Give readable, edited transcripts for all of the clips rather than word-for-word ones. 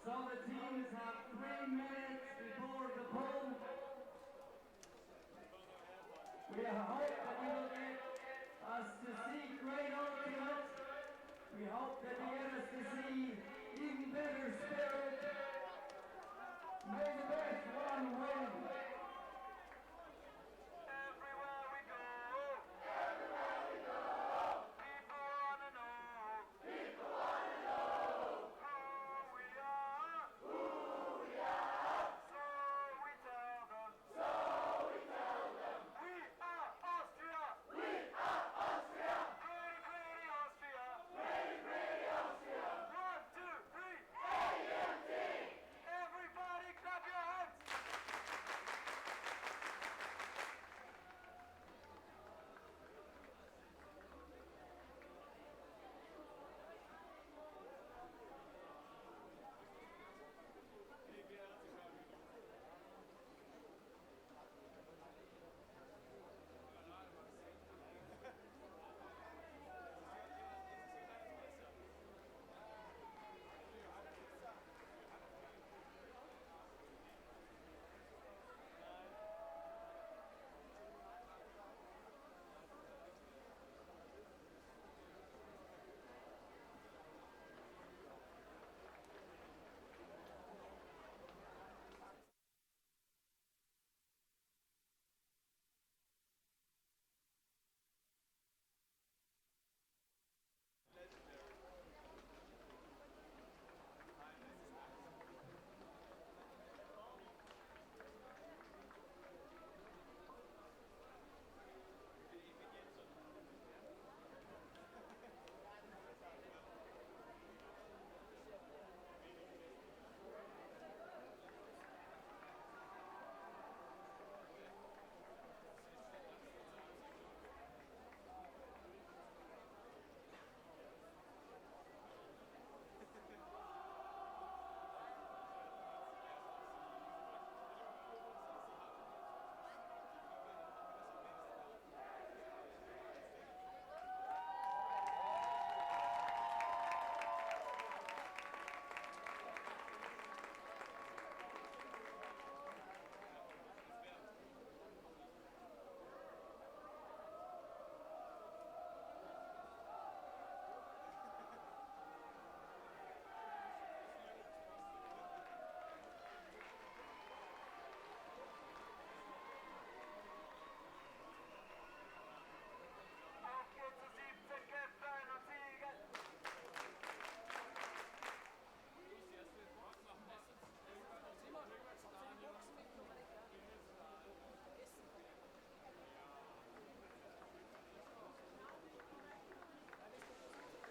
So the teams have 3 minutes before the poll. We hope that you will get us to see great ultimate. We hope that you get us to see even better spirit. May the best one win. Everywhere we go, people wanna know who we are. So we tell them, we are Austria. Pretty, pretty Austria. 1, 2, 3. Everybody clap your hands.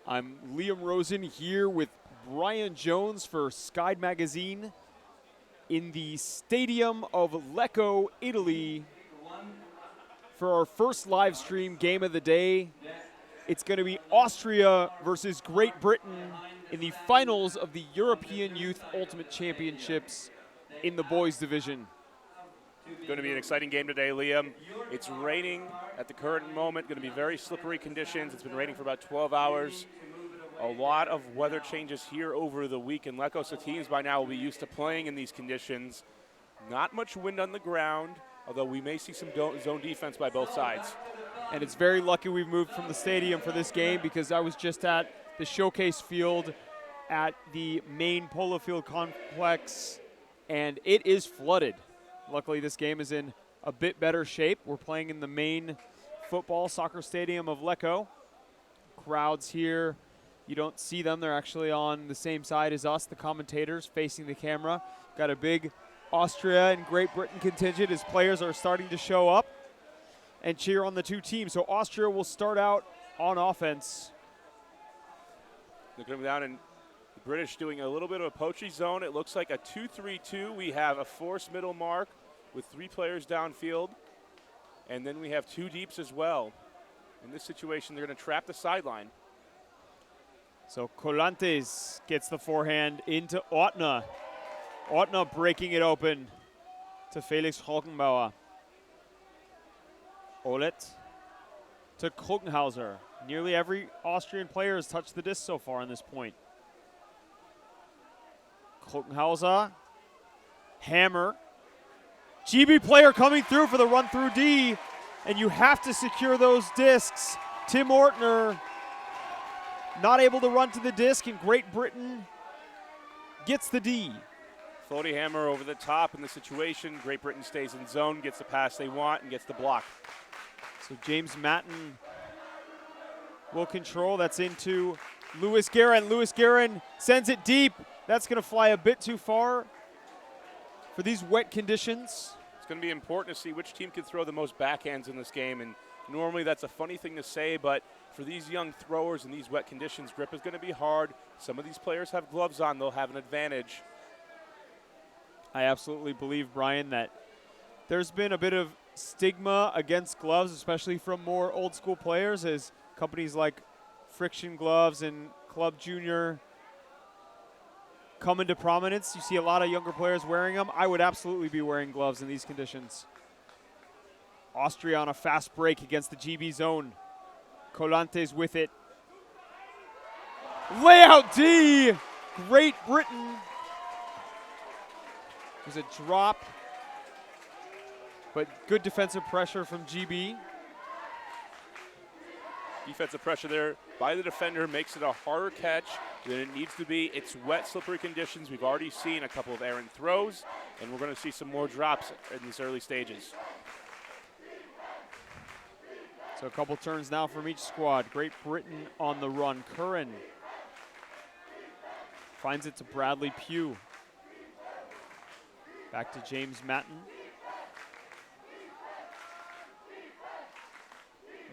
I'm Liam Rosen here with Brian Jones for Sky Magazine in the Stadium of Lecco, Italy, for our first live stream game of the day. It's going to be Austria versus Great Britain in the finals of the European Youth Ultimate Championships in the boys division. Going to be an exciting game today, Liam. It's raining at the current moment, going to be very slippery conditions. It's been raining for about 12 hours. A lot of weather changes here over the week in Lecco, so teams by now will be used to playing in these conditions. Not much wind on the ground, although we may see some zone defense by both sides. And it's very lucky we've moved from the stadium for this game, because I was just at the showcase field at the main polo field complex, and it is flooded. Luckily, this game is in a bit better shape. We're playing in the main soccer stadium of Lecco. Crowds here, you don't see them. They're actually on the same side as us, the commentators, facing the camera. Got a big Austria and Great Britain contingent as players are starting to show up and cheer on the two teams. So Austria will start out on offense. They're coming down, and the British doing a little bit of a poachy zone. It looks like a 2-3-2. We have a forced middle mark with 3 players downfield, and then we have 2 deeps as well. In this situation, they're going to trap the sideline. So Colantes gets the forehand into Ortner. Ortner breaking it open to Felix Rockenbauer. Olet to Krugenhauser. Nearly every Austrian player has touched the disc so far on this point. Krukenhauser. Hammer. GB player coming through for the run through D, and you have to secure those discs. Tim Ortner not able to run to the disc, and Great Britain gets the D. Floaty hammer over the top in the situation. Great Britain stays in zone, gets the pass they want, and gets the block. So James Matten will control. That's into Lewis Guerin. Lewis Guerin sends it deep. That's going to fly a bit too far for these wet conditions. It's going to be important to see which team can throw the most backhands in this game, and normally that's a funny thing to say, but for these young throwers in these wet conditions, grip is going to be hard. Some of these players have gloves on. They'll have an advantage. I absolutely believe, Brian, that there's been a bit of stigma against gloves, especially from more old school players, as companies like Friction Gloves and Club Junior come into prominence. You see a lot of younger players wearing them. I would absolutely be wearing gloves in these conditions. Austria on a fast break against the GB zone. Colantes with it. Layout D! Great Britain. There's a drop, but good defensive pressure from GB. Defensive pressure there by the defender makes it a harder catch than it needs to be. It's wet, slippery conditions. We've already seen a couple of errant throws, and we're going to see some more drops in these early stages. So a couple turns now from each squad. Great Britain on the run. Curran finds it to Bradley Pugh. Back to James Matten.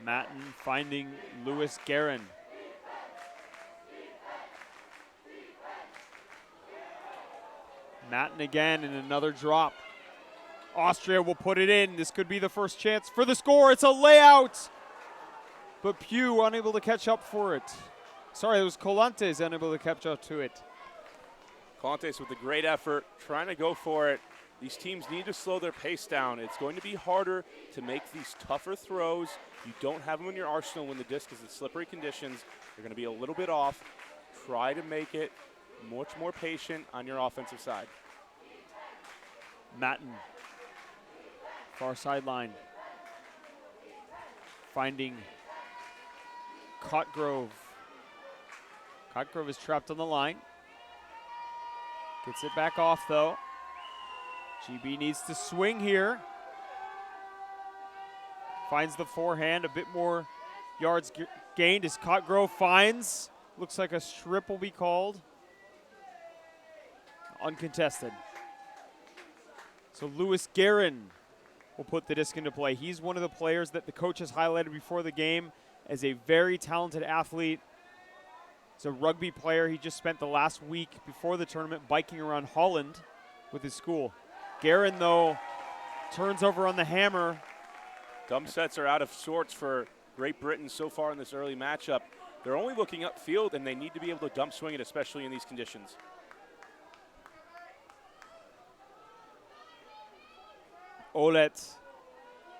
Matten finding Lewis Guerin. Matten again and another drop. Austria will put it in. This could be the first chance for the score. It's a layout. But Pugh unable to catch up for it. Sorry, it was Colantes unable to catch up to it. Colantes with a great effort, trying to go for it. These teams need to slow their pace down. It's going to be harder to make these tougher throws. You don't have them in your arsenal when the disc is in slippery conditions. You're going to be a little bit off. Try to make it much more patient on your offensive side. Matten, far sideline. Finding Cotgrove. Cotgrove is trapped on the line. Gets it back off though. GB needs to swing here. Finds the forehand, a bit more yards gained as Cotgrove finds. Looks like a strip will be called. Uncontested. So Lewis Guerin will put the disc into play. He's one of the players that the coach has highlighted before the game as a very talented athlete. He's a rugby player. He just spent the last week before the tournament biking around Holland with his school. Guerin, though, turns over on the hammer. Dump sets are out of sorts for Great Britain so far in this early matchup. They're only looking upfield, and they need to be able to dump swing it, especially in these conditions. Olet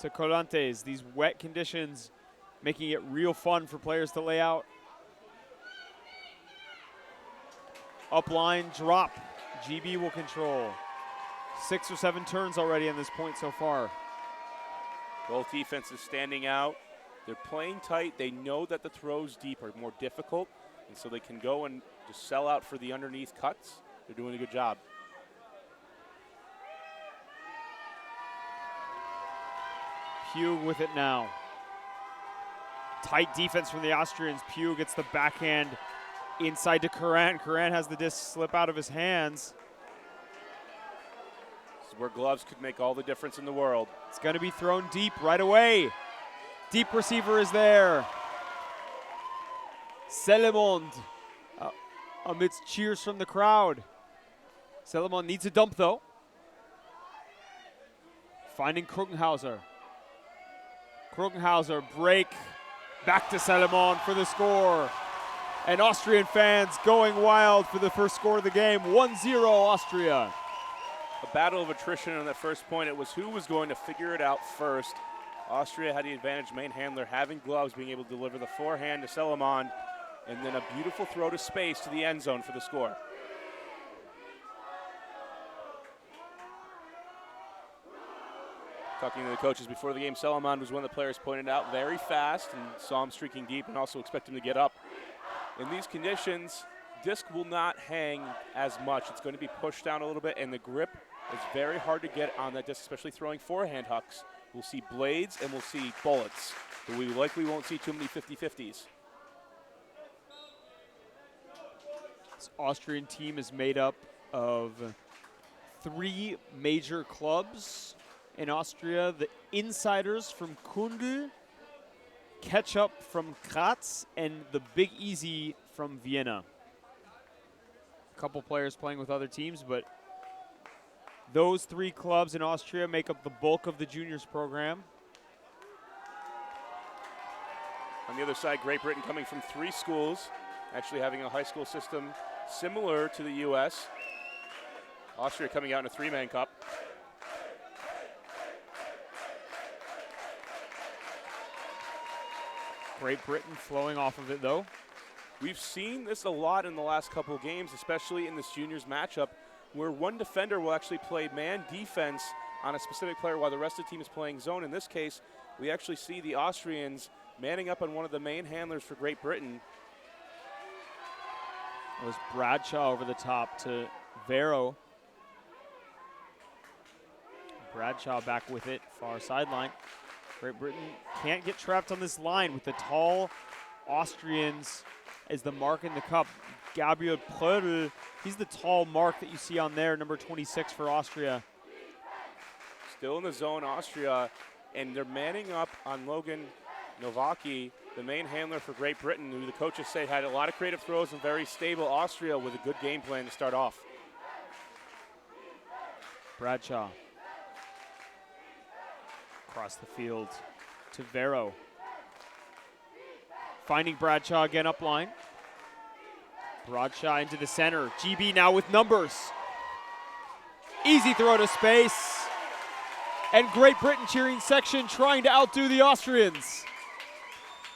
to Colantes. These wet conditions making it real fun for players to lay out. Upline drop. GB will control. 6 or 7 turns already on this point so far. Both defenses standing out. They're playing tight. They know that the throws deep are more difficult, and so they can go and just sell out for the underneath cuts. They're doing a good job. Pugh with it now. Tight defense from the Austrians. Pugh gets the backhand inside to Curran. Curran has the disc slip out of his hands. This is where gloves could make all the difference in the world. It's going to be thrown deep right away. Deep receiver is there. Selemond amidst cheers from the crowd. Selemond needs a dump though. Finding Krukenhauser. Krukenhauser break. Back to Selemond for the score. And Austrian fans going wild for the first score of the game. 1-0 Austria. A battle of attrition on that first point. It was who was going to figure it out first. Austria had the advantage, main handler having gloves, being able to deliver the forehand to Selemond, and then a beautiful throw to space to the end zone for the score. Talking to the coaches before the game, Salaman was one of the players pointed out very fast and saw him streaking deep and also expect him to get up. In these conditions, disc will not hang as much. It's going to be pushed down a little bit, and the grip is very hard to get on that disc, especially throwing forehand hucks. We'll see blades and we'll see bullets, but we likely won't see too many 50-50s. This Austrian team is made up of 3 major clubs in Austria: the Insiders from Kundl, Ketchup from Graz, and the Big Easy from Vienna. A couple players playing with other teams, but those 3 clubs in Austria make up the bulk of the juniors program. On the other side, Great Britain coming from 3 schools, actually having a high school system similar to the U.S. Austria coming out in a 3-man cup. Great Britain flowing off of it, though. We've seen this a lot in the last couple of games, especially in this juniors matchup, where one defender will actually play man defense on a specific player while the rest of the team is playing zone. In this case, we actually see the Austrians manning up on one of the main handlers for Great Britain. It was Bradshaw over the top to Vero. Bradshaw back with it, far sideline. Great Britain can't get trapped on this line with the tall Austrians as the mark in the cup. Gabriel Prödl, he's the tall mark that you see on there, number 26 for Austria. Still in the zone, Austria, and they're manning up on Logan Novaki, the main handler for Great Britain, who the coaches say had a lot of creative throws and very stable. Austria with a good game plan to start off. Bradshaw. Across the field to Vero. Finding Bradshaw again up line. Bradshaw into the center. GB now with numbers. Easy throw to space. And Great Britain cheering section trying to outdo the Austrians.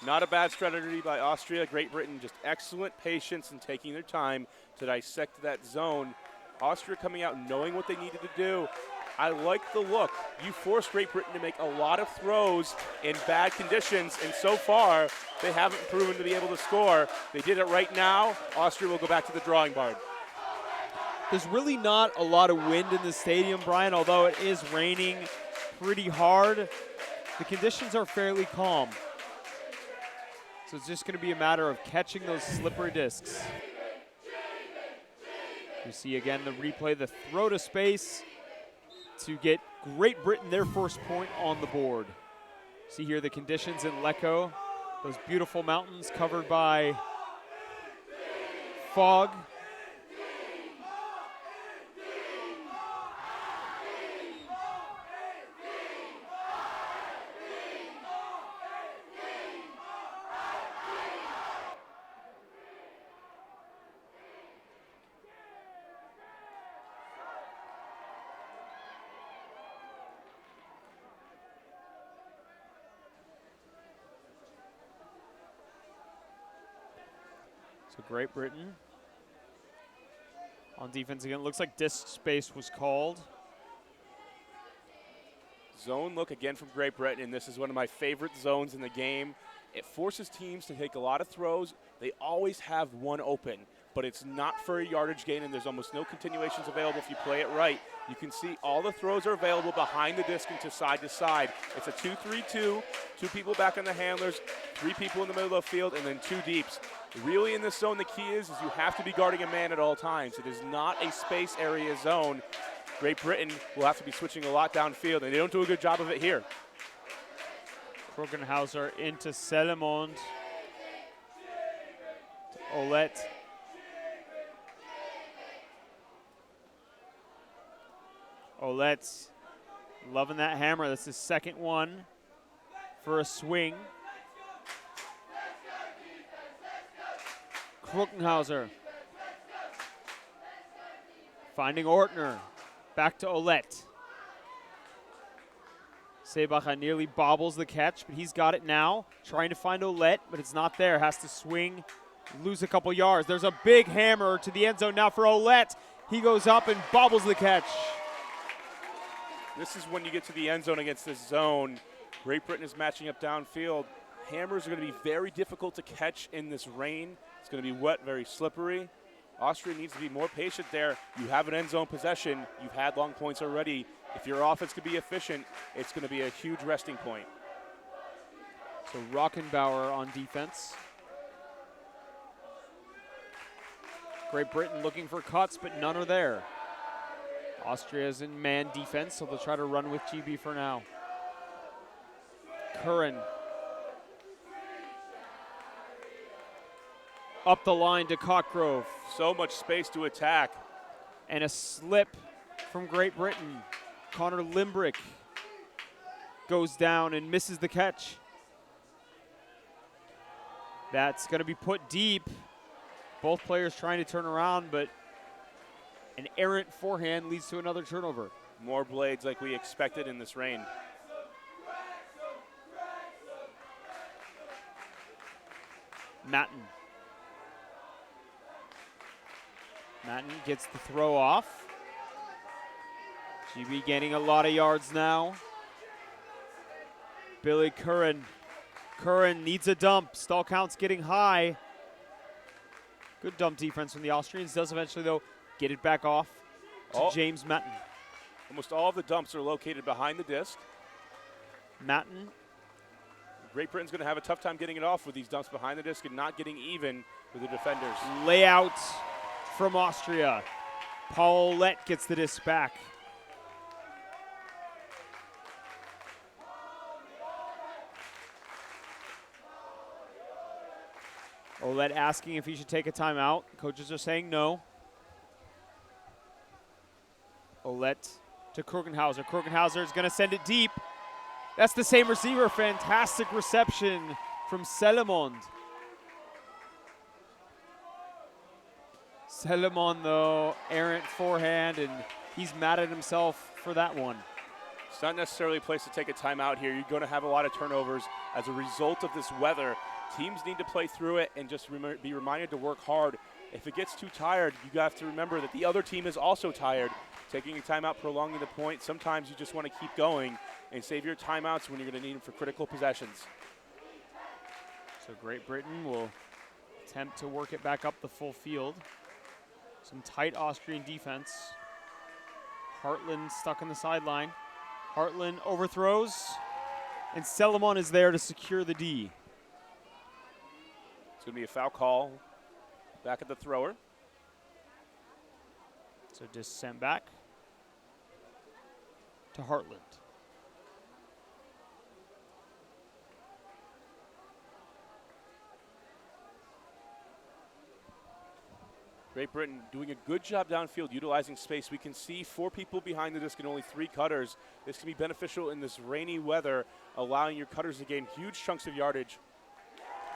Not a bad strategy by Austria. Great Britain just excellent patience and taking their time to dissect that zone. Austria coming out knowing what they needed to do. I like the look. You forced Great Britain to make a lot of throws in bad conditions, and so far, they haven't proven to be able to score. They did it right now. Austria will go back to the drawing board. There's really not a lot of wind in the stadium, Brian, although it is raining pretty hard. The conditions are fairly calm. So it's just going to be a matter of catching those slippery discs. You see again the replay, the throw to space to get Great Britain their first point on the board. See here the conditions in Lecco, those beautiful mountains covered by fog. So Great Britain on defense again. Looks like disc space was called. Zone look again from Great Britain, and this is one of my favorite zones in the game. It forces teams to take a lot of throws. They always have one open, but it's not for a yardage gain, and there's almost no continuations available if you play it right. You can see all the throws are available behind the disc and to side. It's a 2-3-2, 2 people back on the handlers, 3 people in the middle of the field, and then 2 deeps. Really in this zone, the key is you have to be guarding a man at all times. It is not a space area zone. Great Britain will have to be switching a lot downfield, and they don't do a good job of it here. Krokenhauser into Selemond. Olet. Olet's loving that hammer. That's his second one for a swing. Krokenhauser. Finding Ortner. Back to Olet. Seebacher nearly bobbles the catch, but he's got it now. Trying to find Olet, but it's not there. Has to swing, lose a couple yards. There's a big hammer to the end zone now for Olet. He goes up and bobbles the catch. This is when you get to the end zone against this zone. Great Britain is matching up downfield. Hammers are going to be very difficult to catch in this rain. It's going to be wet, very slippery. Austria needs to be more patient there. You have an end zone possession. You've had long points already. If your offense can be efficient, it's going to be a huge resting point. So Rockenbauer on defense. Great Britain looking for cuts, but none are there. Austria's in man defense, so they'll try to run with GB for now. Curran. Up the line to Cockgrove. So much space to attack. And a slip from Great Britain. Connor Limbrick goes down and misses the catch. That's going to be put deep. Both players trying to turn around, but an errant forehand leads to another turnover. More blades like we expected in this rain. Matten. Matten gets the throw off. GB gaining a lot of yards now. Billy Curran. Curran needs a dump. Stall count's getting high. Good dump defense from the Austrians. Does eventually, though, get it back off to James Matten. Almost all of the dumps are located behind the disc. Matten. Great Britain's going to have a tough time getting it off with these dumps behind the disc and not getting even with the defenders. Layout from Austria. Paulette gets the disc back. Olet asking if he should take a timeout. Coaches are saying no. Olet to Krogenhauser. Krogenhauser is going to send it deep. That's the same receiver. Fantastic reception from Selemond. Selemond, though, errant forehand, and he's mad at himself for that one. It's not necessarily a place to take a timeout here. You're going to have a lot of turnovers as a result of this weather. Teams need to play through it and just be reminded to work hard. If it gets too tired, you have to remember that the other team is also tired. Taking a timeout, prolonging the point, sometimes you just want to keep going and save your timeouts when you're going to need them for critical possessions. So Great Britain will attempt to work it back up the full field. Some tight Austrian defense. Hartland stuck on the sideline. Hartland overthrows, and Selemon is there to secure the D. It's going to be a foul call back at the thrower. So disc sent back to Hartland. Great Britain doing a good job downfield, utilizing space. We can see 4 people behind the disc and only 3 cutters. This can be beneficial in this rainy weather, allowing your cutters to gain huge chunks of yardage.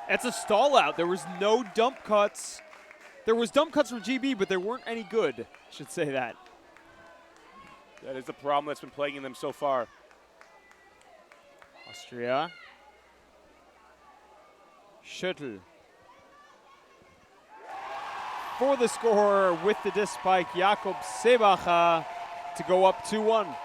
That's a stall out. There was no dump cuts. There was dump cuts from GB, but there weren't any good. I should say that. That is the problem that's been plaguing them so far. Austria. Schüttel. For the score with the disc spike, Jakob Sebacher to go up 2-1.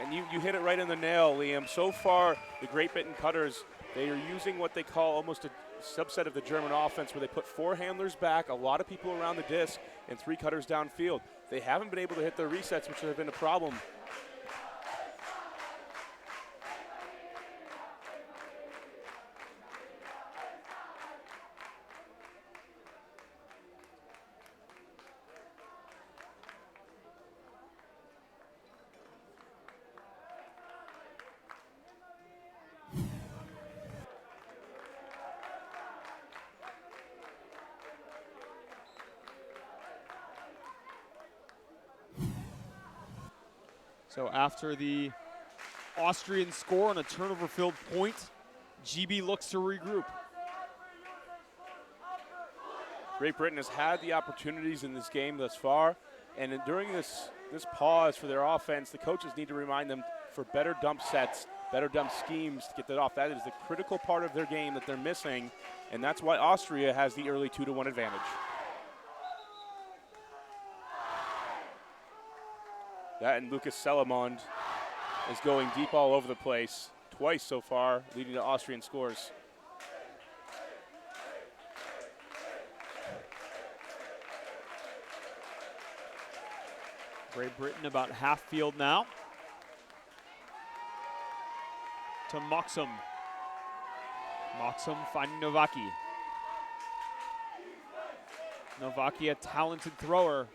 And you hit it right in the nail, Liam. So far, the Great Britain cutters, they are using what they call almost a subset of the German offense where they put 4 handlers back, a lot of people around the disc, and 3 cutters downfield. They haven't been able to hit their resets, which have been a problem. So after the Austrian score on a turnover-filled point, GB looks to regroup. Great Britain has had the opportunities in this game thus far, and during this pause for their offense, the coaches need to remind them for better dump sets, better dump schemes to get that off. That is the critical part of their game that they're missing, and that's why Austria has the early 2-1 advantage. That and Lucas Selemond is going deep all over the place, twice so far, leading to Austrian scores. Great Britain about half field now. To Moxham. Moxham finding Novaki. Novaki, a talented thrower.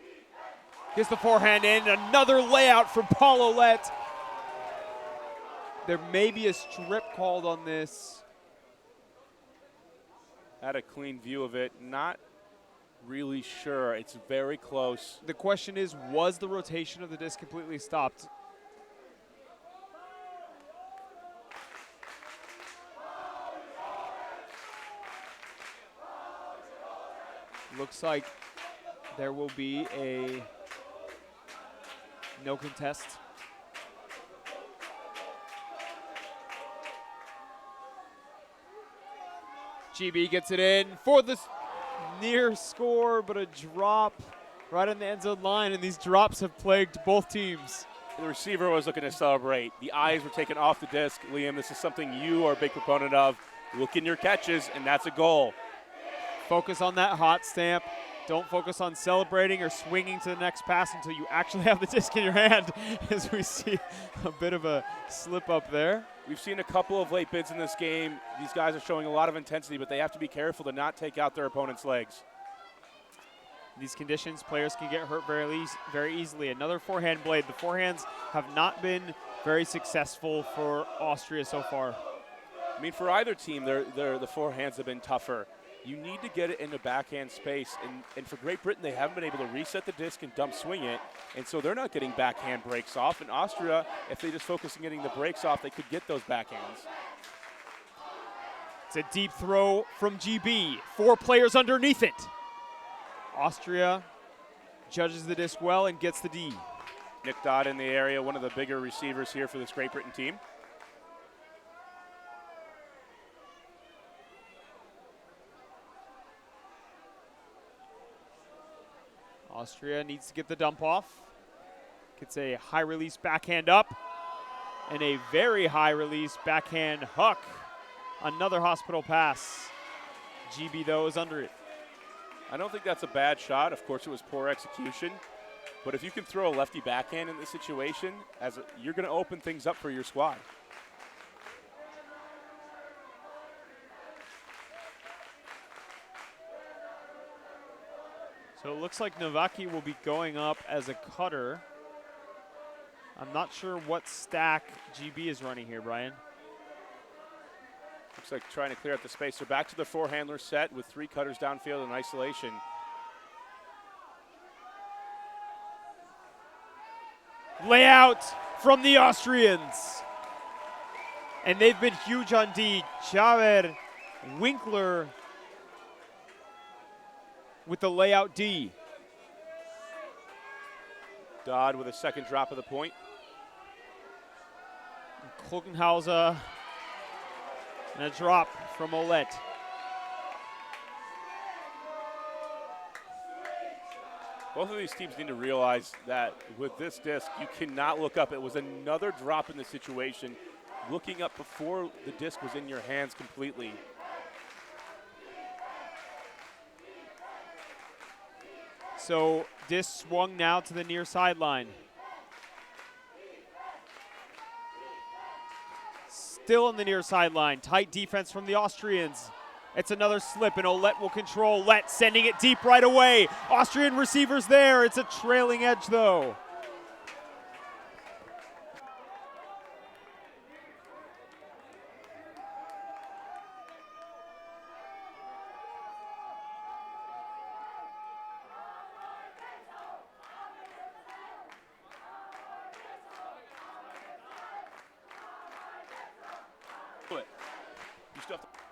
Gets the forehand in, another layout from Paul Ouellette. There may be a strip called on this. Had a clean view of it, not really sure. It's very close. The question is, was the rotation of the disc completely stopped? Looks like there will be a no contest. GB gets it in for the near score, but a drop right on the end zone line, and these drops have plagued both teams. The receiver was looking to celebrate. The eyes were taken off the disc. Liam, this is something you are a big proponent of. Look in your catches, and that's a goal. Focus on that hot stamp. Don't focus on celebrating or swinging to the next pass until you actually have the disc in your hand, as we see a bit of a slip up there. We've seen a couple of late bids in this game. These guys are showing a lot of intensity, but they have to be careful to not take out their opponent's legs. In these conditions, players can get hurt very easily. Another forehand blade. The forehands have not been very successful for Austria so far. I mean, for either team, the forehands have been tougher. You need to get it into backhand space, and for Great Britain, they haven't been able to reset the disc and dump swing it, and so they're not getting backhand breaks off. And Austria, if they just focus on getting the breaks off, they could get those backhands. It's a deep throw from GB. 4 players underneath it. Austria judges the disc well and gets the D. Nick Dodd in the area, one of the bigger receivers here for this Great Britain team. Austria needs to get the dump off. Gets a high release backhand up and a very high release backhand hook. Another hospital pass. GB, though, is under it. I don't think that's a bad shot. Of course, it was poor execution. But if you can throw a lefty backhand in this situation, you're going to open things up for your squad. So it looks like Novaki will be going up as a cutter. I'm not sure what stack GB is running here, Brian. Looks like trying to clear out the space. They're back to the four-handler set with 3 cutters downfield in isolation. Layout from the Austrians. And they've been huge on D. Javer, Winkler with the layout D. Dodd with a second drop of the point. Klugenhauser and a drop from Ouellette. Both of these teams need to realize that with this disc, you cannot look up. It was another drop in the situation. Looking up before the disc was in your hands completely. So disc swung now to the near sideline. Still on the near sideline. Tight defense from the Austrians. It's another slip, and Ouellette will control. Ouellette sending it deep right away. Austrian receivers there. It's a trailing edge, though. You still have to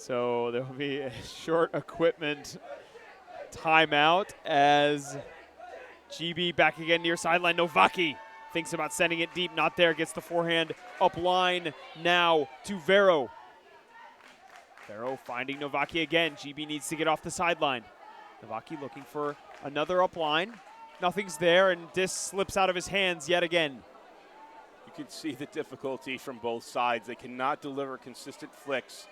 So there will be a short equipment timeout as GB back again near sideline. Novaki thinks about sending it deep, not there, gets the forehand up line now to Vero. Vero finding Novaki again. GB needs to get off the sideline. Novaki looking for another up line. Nothing's there, and disc slips out of his hands yet again. You can see the difficulty from both sides. They cannot deliver consistent flicks.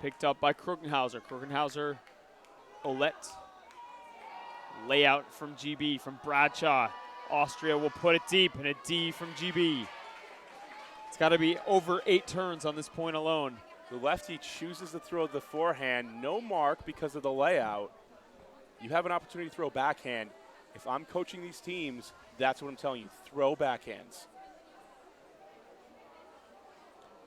Picked up by Krugenhauser. Krugenhauser, Olette. Layout from GB, from Bradshaw. Austria will put it deep, and a D from GB. It's got to be over 8 turns on this point alone. The lefty chooses to throw the forehand. No mark because of the layout. You have an opportunity to throw backhand. If I'm coaching these teams, that's what I'm telling you. Throw backhands.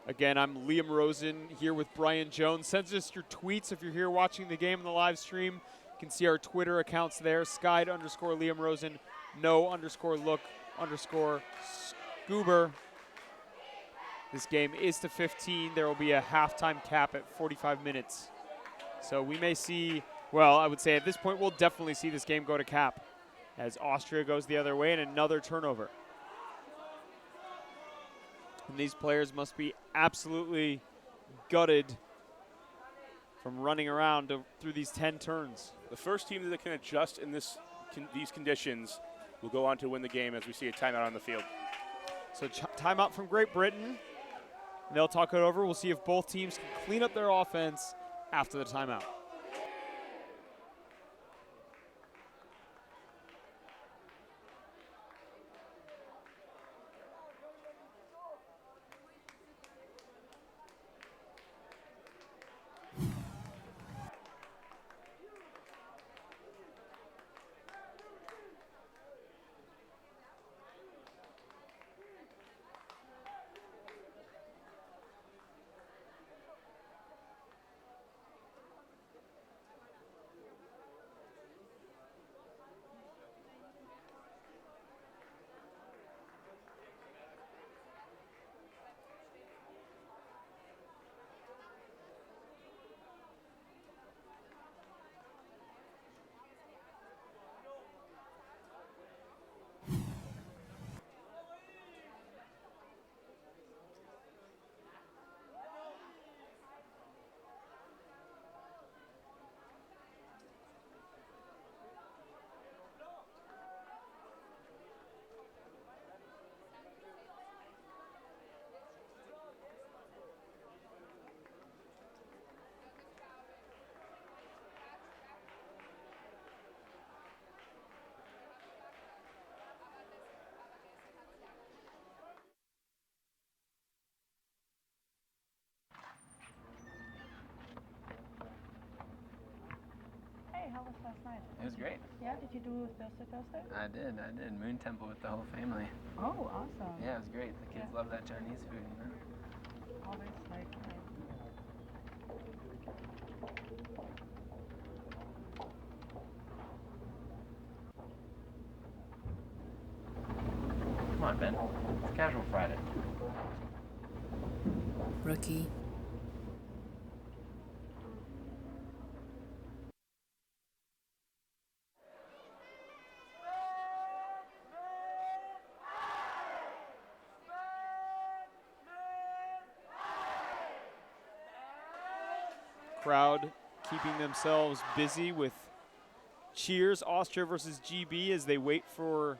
Again, I'm Liam Rosen here with Brian Jones. Send us your tweets if you're here watching the game in the live stream. You can see our Twitter accounts there, Skyd_Liam Rosen, no_look_Scoober. This game is to 15. There will be a halftime cap at 45 minutes. So we may see, well, I would say at this point we'll definitely see this game go to cap as Austria goes the other way and another turnover. And these players must be absolutely gutted from running around through these 10 turns. The first team that can adjust in these conditions will go on to win the game as we see a timeout on the field. So timeout from Great Britain. They'll talk it over. We'll see if both teams can clean up their offense after the timeout. How was last night? It was great. Yeah, did you do Thursday? I did. Moon Temple with the whole family. Oh, awesome. Yeah, it was great. The kids love that Chinese food, you know? Always like, Come on, Ben. It's Casual Friday. Rookie. Crowd keeping themselves busy with cheers. Austria versus GB as they wait for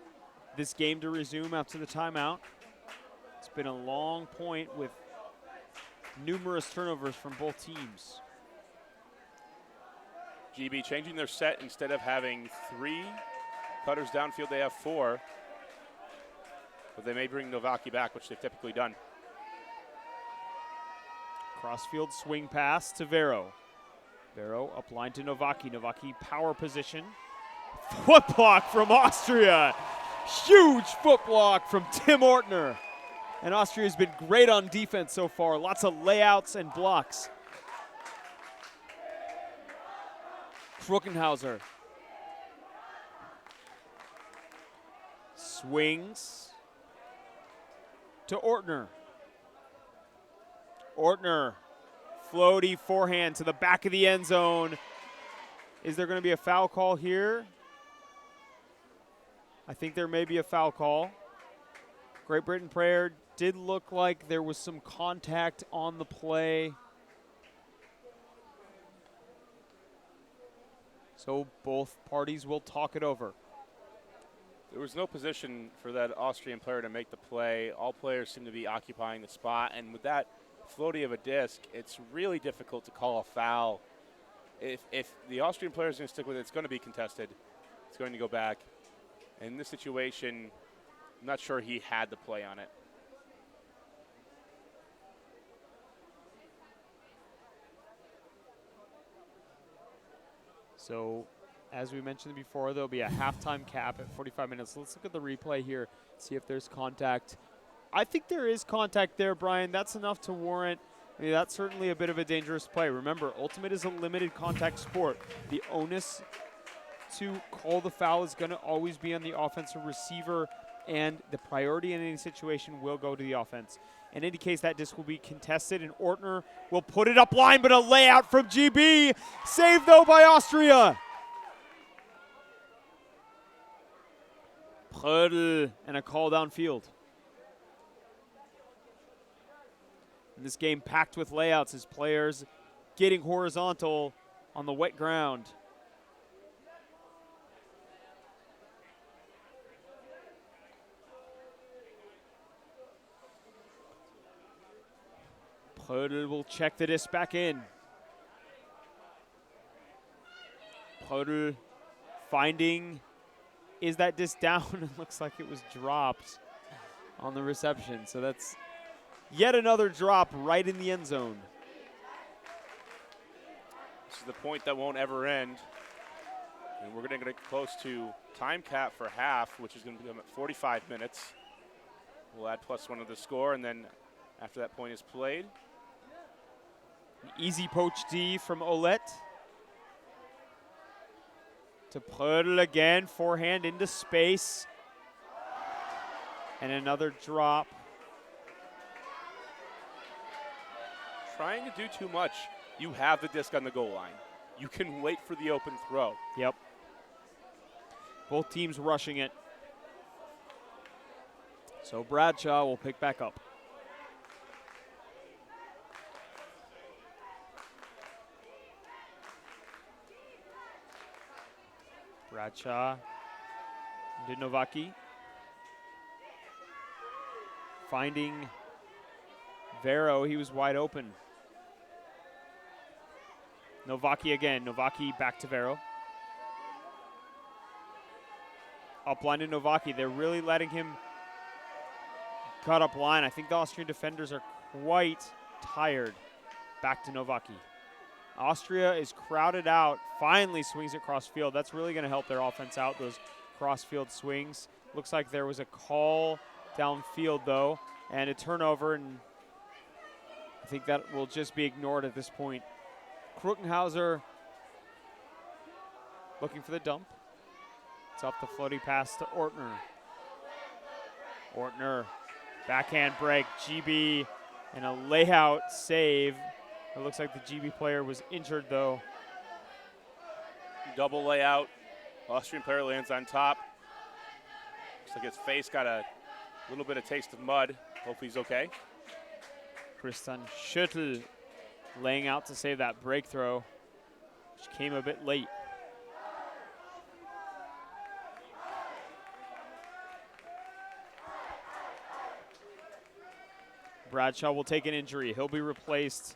this game to resume after the timeout. It's been a long point with numerous turnovers from both teams. GB changing their set. Instead of having 3 cutters downfield, they have 4. But they may bring Novaki back, which they've typically done. Crossfield swing pass to Vero. Vero up line to Novaki. Novaki power position. Foot block from Austria. Huge foot block from Tim Ortner. And Austria has been great on defense so far. Lots of layouts and blocks. Krugenhauser. Swings to Ortner. Ortner, floaty forehand to the back of the end zone. Is there going to be a foul call here? I think there may be a foul call. Great Britain player did look like there was some contact on the play. So both parties will talk it over. There was no position for that Austrian player to make the play. All players seem to be occupying the spot, and with that floaty of a disc, it's really difficult to call a foul. If the Austrian player is going to stick with it, it's going to be contested. It's going to go back. In this situation, I'm not sure he had the play on it. So, as we mentioned before, there'll be a halftime cap at 45 minutes. Let's look at the replay here, see if there's contact. I think there is contact there, Brian. That's enough to warrant. I mean, that's certainly a bit of a dangerous play. Remember, Ultimate is a limited contact sport. The onus to call the foul is going to always be on the offensive receiver, and the priority in any situation will go to the offense. In any case, that disc will be contested, and Ortner will put it up line, but a layout from GB. Saved, though, by Austria. Prödl and a call downfield. And this game packed with layouts as players getting horizontal on the wet ground. Prödl will check the disc back in. Prödl finding, is that disc down? It looks like it was dropped on the reception. So that's yet another drop right in the end zone. This is the point that won't ever end. And we're going to get close to time cap for half, which is going to become at 45 minutes. We'll add +1 to the score, and then after that point is played. An easy poach D from Olet. To Prödl again, forehand into space. And another drop. Trying to do too much. You have the disc on the goal line. You can wait for the open throw. Yep. Both teams rushing it. So Bradshaw will pick back up. Bradshaw to Novaki. Finding Vero, he was wide open. Novaki again, Novaki back to Vero. Upline to Novaki, they're really letting him cut up line. I think the Austrian defenders are quite tired. Back to Novaki. Austria is crowded out, finally swings it cross field. That's really going to help their offense out, those cross field swings. Looks like there was a call downfield though, and a turnover, and I think that will just be ignored at this point. Kruckenhauser looking for the dump. It's up the floaty pass to Ortner. Ortner, backhand break, GB, and a layout save. It looks like the GB player was injured though. Double layout. Austrian player lands on top. Looks like his face got a little bit of taste of mud. Hope he's okay. Christian Schüttel laying out to save that break throw, which came a bit late. Bradshaw will take an injury. He'll be replaced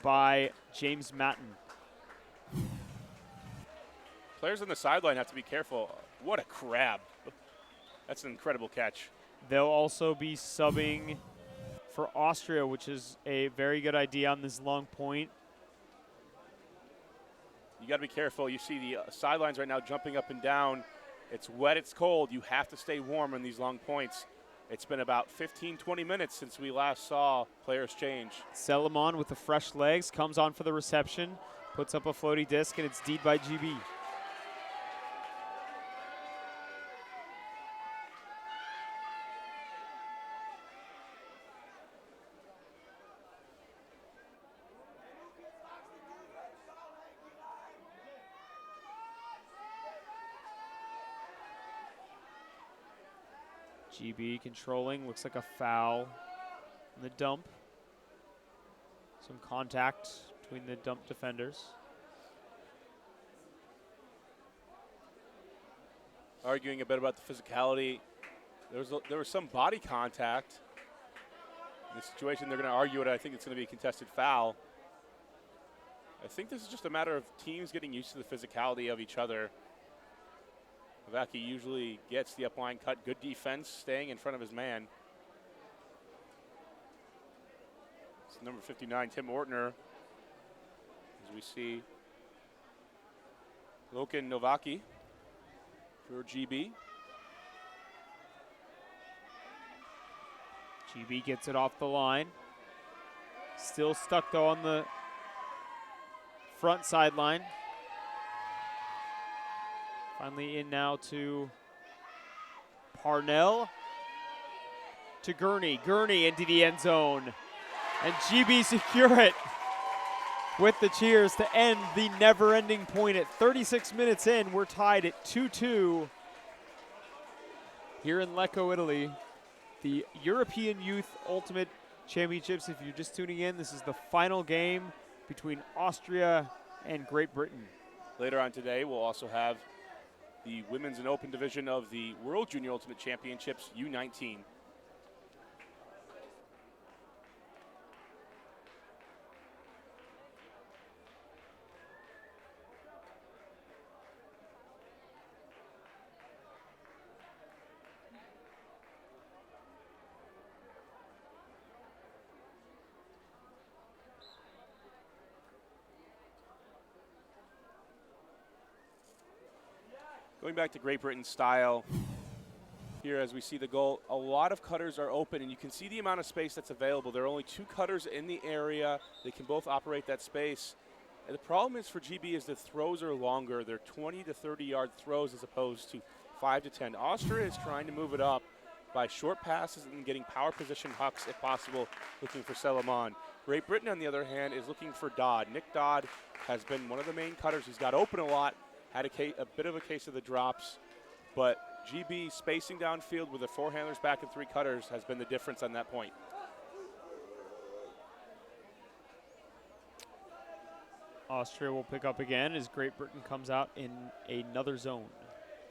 by James Matten. Players on the sideline have to be careful. What a crab. That's an incredible catch. They'll also be subbing for Austria, which is a very good idea on this long point. You got to be careful. You see the sidelines right now jumping up and down. It's wet, it's cold. You have to stay warm in these long points. It's been about 15, 20 minutes since we last saw players change. Selimon with the fresh legs comes on for the reception, puts up a floaty disc, and it's D'd by GB. GB controlling, looks like a foul in the dump. Some contact between the dump defenders. Arguing a bit about the physicality. There was some body contact. In this situation, they're going to argue it. I think it's going to be a contested foul. I think this is just a matter of teams getting used to the physicality of each other. Novaki usually gets the up line cut. Good defense, staying in front of his man. It's number 59, Tim Ortner. As we see Loken Novaki for GB. GB gets it off the line. Still stuck though on the front sideline. Finally in now to Parnell. To Gurney. Gurney into the end zone. And GB secure it with the cheers to end the never-ending point. At 36 minutes in, we're tied at 2-2 here in Lecco, Italy. The European Youth Ultimate Championships. If you're just tuning in, this is the final game between Austria and Great Britain. Later on today, we'll also have the women's and open division of the World Junior Ultimate Championships, U17. Going back to Great Britain's style, here as we see the goal, a lot of cutters are open, and you can see the amount of space that's available. There are only 2 cutters in the area. They can both operate that space. And the problem is for GB is the throws are longer. They're 20 to 30-yard throws as opposed to 5 to 10. Austria is trying to move it up by short passes and getting power position hucks if possible, looking for Selamon. Great Britain, on the other hand, is looking for Dodd. Nick Dodd has been one of the main cutters. He's got open a lot. Had a bit of a case of the drops, but GB spacing downfield with the 4 handlers back and 3 cutters has been the difference on that point. Austria will pick up again as Great Britain comes out in another zone.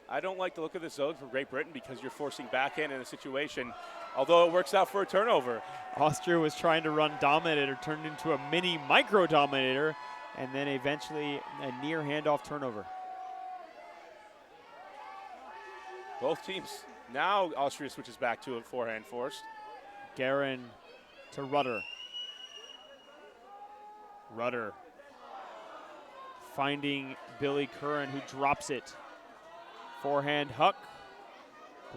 I don't like the look of this zone for Great Britain because you're forcing back in a situation, although it works out for a turnover. Austria was trying to run Dominator, turned into a mini micro Dominator, and then eventually a near handoff turnover. Both teams. Now Austria switches back to a forehand forced. Guerin to Rudder. Rudder finding Billy Curran, who drops it. Forehand huck.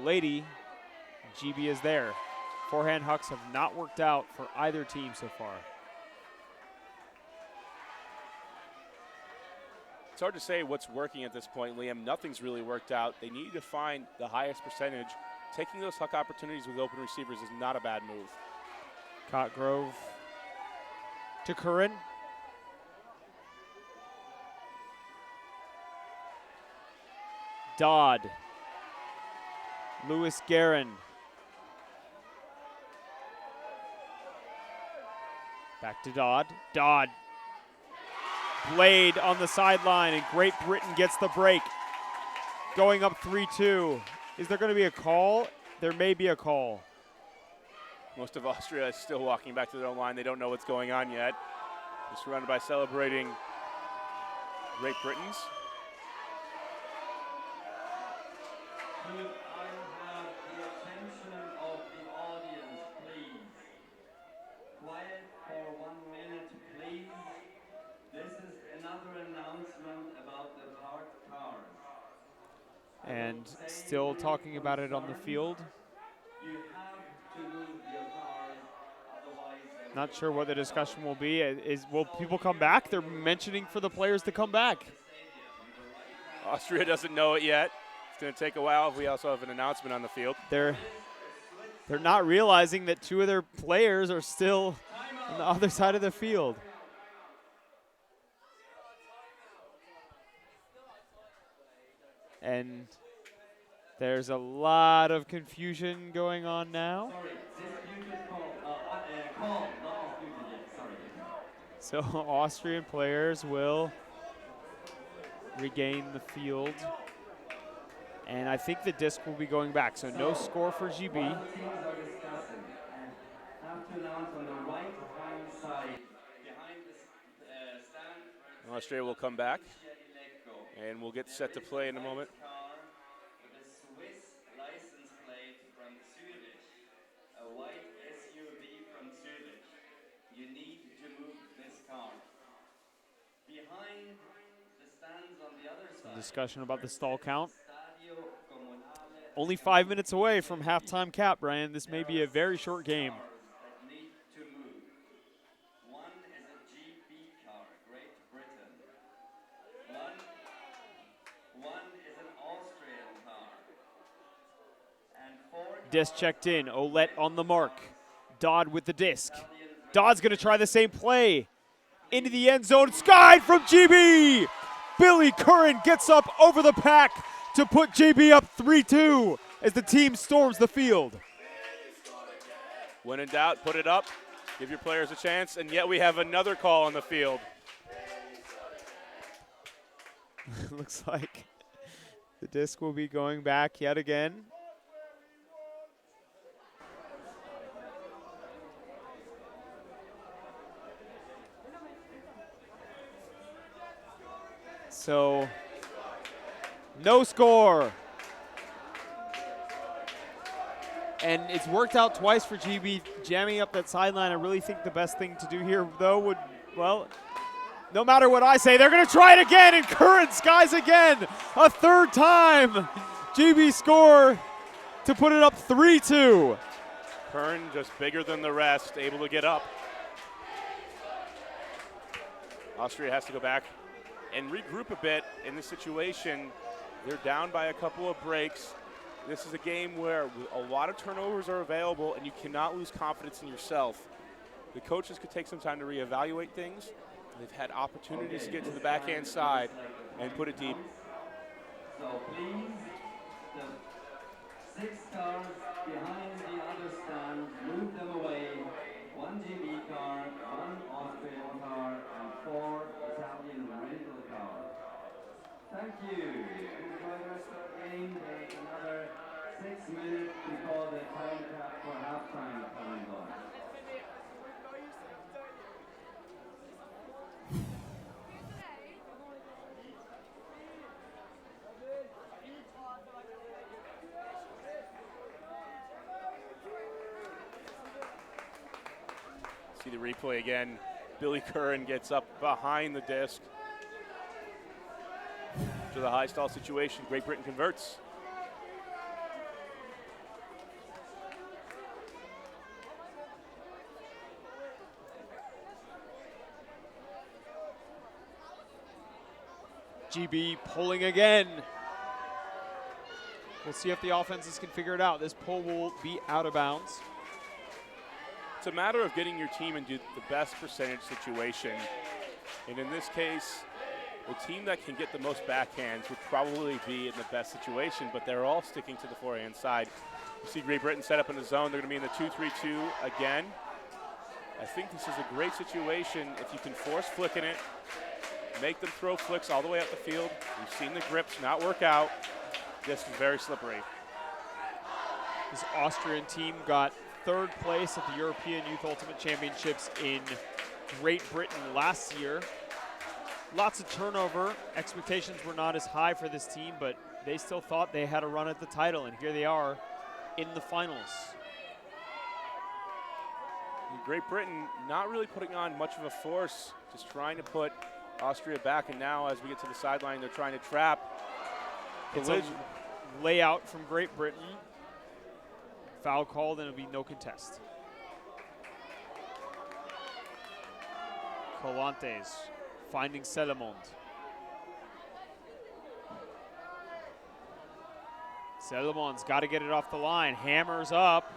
Lady. GB is there. Forehand hucks have not worked out for either team so far. It's hard to say what's working at this point, Liam. Nothing's really worked out. They need to find the highest percentage. Taking those huck opportunities with open receivers is not a bad move. Cotgrove to Curran. Dodd. Lewis Guerin. Back to Dodd. Dodd. Blade on the sideline, and Great Britain gets the break. Going up 3-2. Is there going to be a call? There may be a call. Most of Austria is still walking back to their own line. They don't know what's going on yet. They're surrounded by celebrating Great Britons. Could I have the attention of the audience, please? Quiet for 1 minute, please. This is another announcement about the parked cars. And still talking about it on the field. You have to move your cars, otherwise they Not sure what the discussion will be. Will people come back? They're mentioning for the players to come back. Austria doesn't know it yet. It's going to take a while. We also have an announcement on the field. They're not realizing that 2 of their players are still on the other side of the field. And There's a lot of confusion going on now. Sorry, disputed call, not disputed yet, sorry. So Austrian players will regain the field. And I think the disc will be going back. So no score for GB. While the teams are discussing, I have to announce on the right-hand side, behind the stand, Austria will come back, and we'll get set to play in a moment. car with a Swiss license plate from Zurich, a white SUV from Zurich. You need to move this car. Behind the stands on the other side. Discussion about the stall count. Stadio Comunale. Only 5 minutes away from halftime cap, Brian. This may be a very short game. That need to move. One is a GB car, Great Britain. One is an Austrian car. And 4 Disc checked in. Olet on the mark. Dodd with the disc. Dodd's going to try the same play. Into the end zone. Skied from GB. Billy Curran gets up over the pack to put GB up 3-2 as the team storms the field. When in doubt, put it up. Give your players a chance. And yet we have another call on the field. Looks like the disc will be going back yet again. So, no score. And it's worked out twice for GB, jamming up that sideline. I really think the best thing to do here, though, would, well, no matter what I say, they're going to try it again, and Curran skies again. A third time. GB score to put it up 3-2. Curran just bigger than the rest, able to get up. Austria has to go back and regroup a bit in this situation. They're down by a couple of breaks. This is a game where a lot of turnovers are available and you cannot lose confidence in yourself. The coaches could take some time to reevaluate things. They've had opportunities to get to the backhand side and put it deep. So please, the 6 cars behind the other stand, move them away. 1 GB car, 1 Austrian car, and 4 Italian rental cars. Thank you. Enjoy the rest of the game. There's another 6 minutes before the time cap for halftime comes on. See the replay again. Billy Curran gets up behind the disc. To the high stall situation, Great Britain converts. GB pulling again. We'll see if the offenses can figure it out. This pull will be out of bounds. It's a matter of getting your team into the best percentage situation. And in this case, the team that can get the most backhands would probably be in the best situation, but they're all sticking to the forehand side. You see Great Britain set up in the zone. They're going to be in the 2-3-2 again. I think this is a great situation if you can force flicking it, make them throw flicks all the way up the field. We've seen the grips not work out. This is very slippery. This Austrian team got 3rd place at the European Youth Ultimate Championships in Great Britain last year. Lots of turnover. Expectations were not as high for this team, but they still thought they had a run at the title, and here they are in the finals. Great Britain not really putting on much of a force, just trying to put Austria back, and now as we get to the sideline, they're trying to trap. It's a layout from Great Britain. Foul called, and it'll be no contest. Colantes finding Selemond. Selemond's got to get it off the line. Hammers up.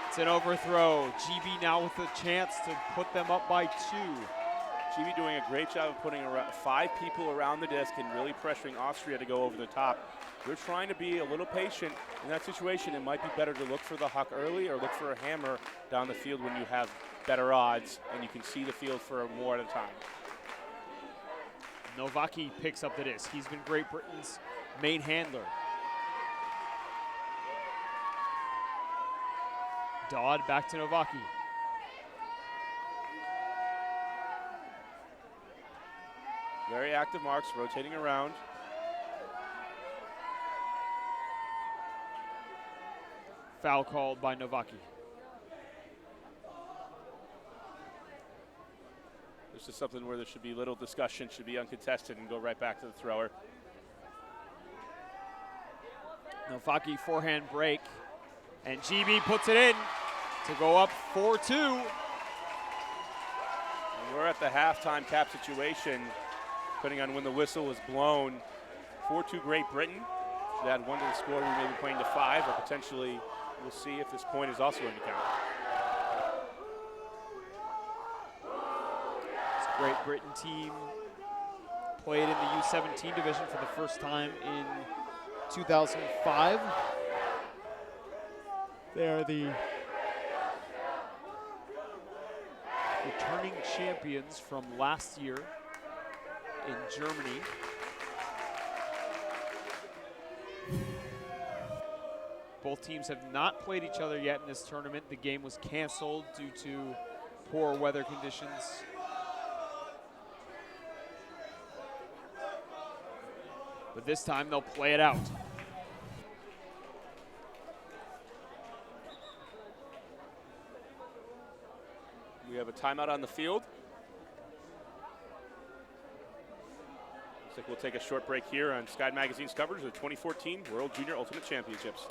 It's an overthrow. GB now with a chance to put them up by 2. GB doing a great job of putting around 5 people around the disc and really pressuring Austria to go over the top. They're trying to be a little patient. In that situation, it might be better to look for the huck early or look for a hammer down the field when you have better odds and you can see the field for more at a time. Novaki picks up the disc. He's been Great Britain's main handler. Dodd back to Novaki. Very active marks, rotating around. Foul called by Novaki. This is something where there should be little discussion, should be uncontested and go right back to the thrower. Novaki forehand break, and GB puts it in to go up 4-2. And we're at the halftime cap situation, depending on when the whistle was blown. 4-2 Great Britain. Should add 1 to the score, we may be playing to 5, or potentially we'll see if this point is also going to count. This Great Britain team played in the U17 division for the first time in 2005. They are the returning champions from last year in Germany. Both teams have not played each other yet in this tournament. The game was canceled due to poor weather conditions. But this time they'll play it out. We have a timeout on the field. Looks like we'll take a short break here on Sky Magazine's coverage of the 2014 World Junior Ultimate Championships.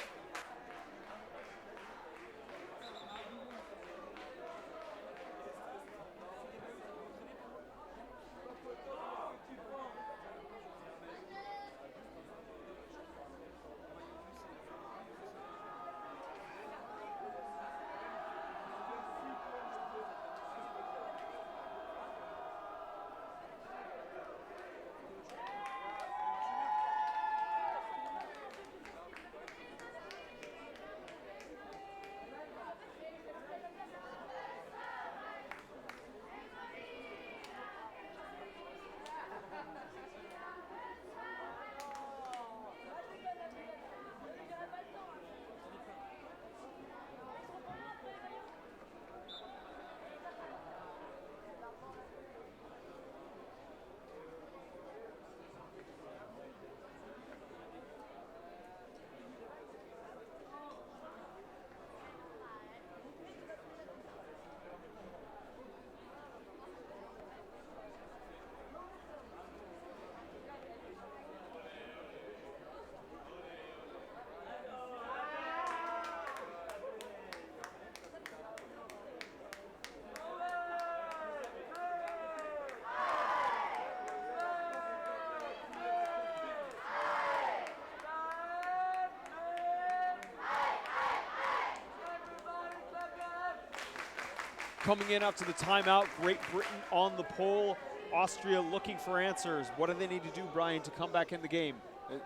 Coming in after the timeout, Great Britain on the pole. Austria looking for answers. What do they need to do, Brian, to come back in the game?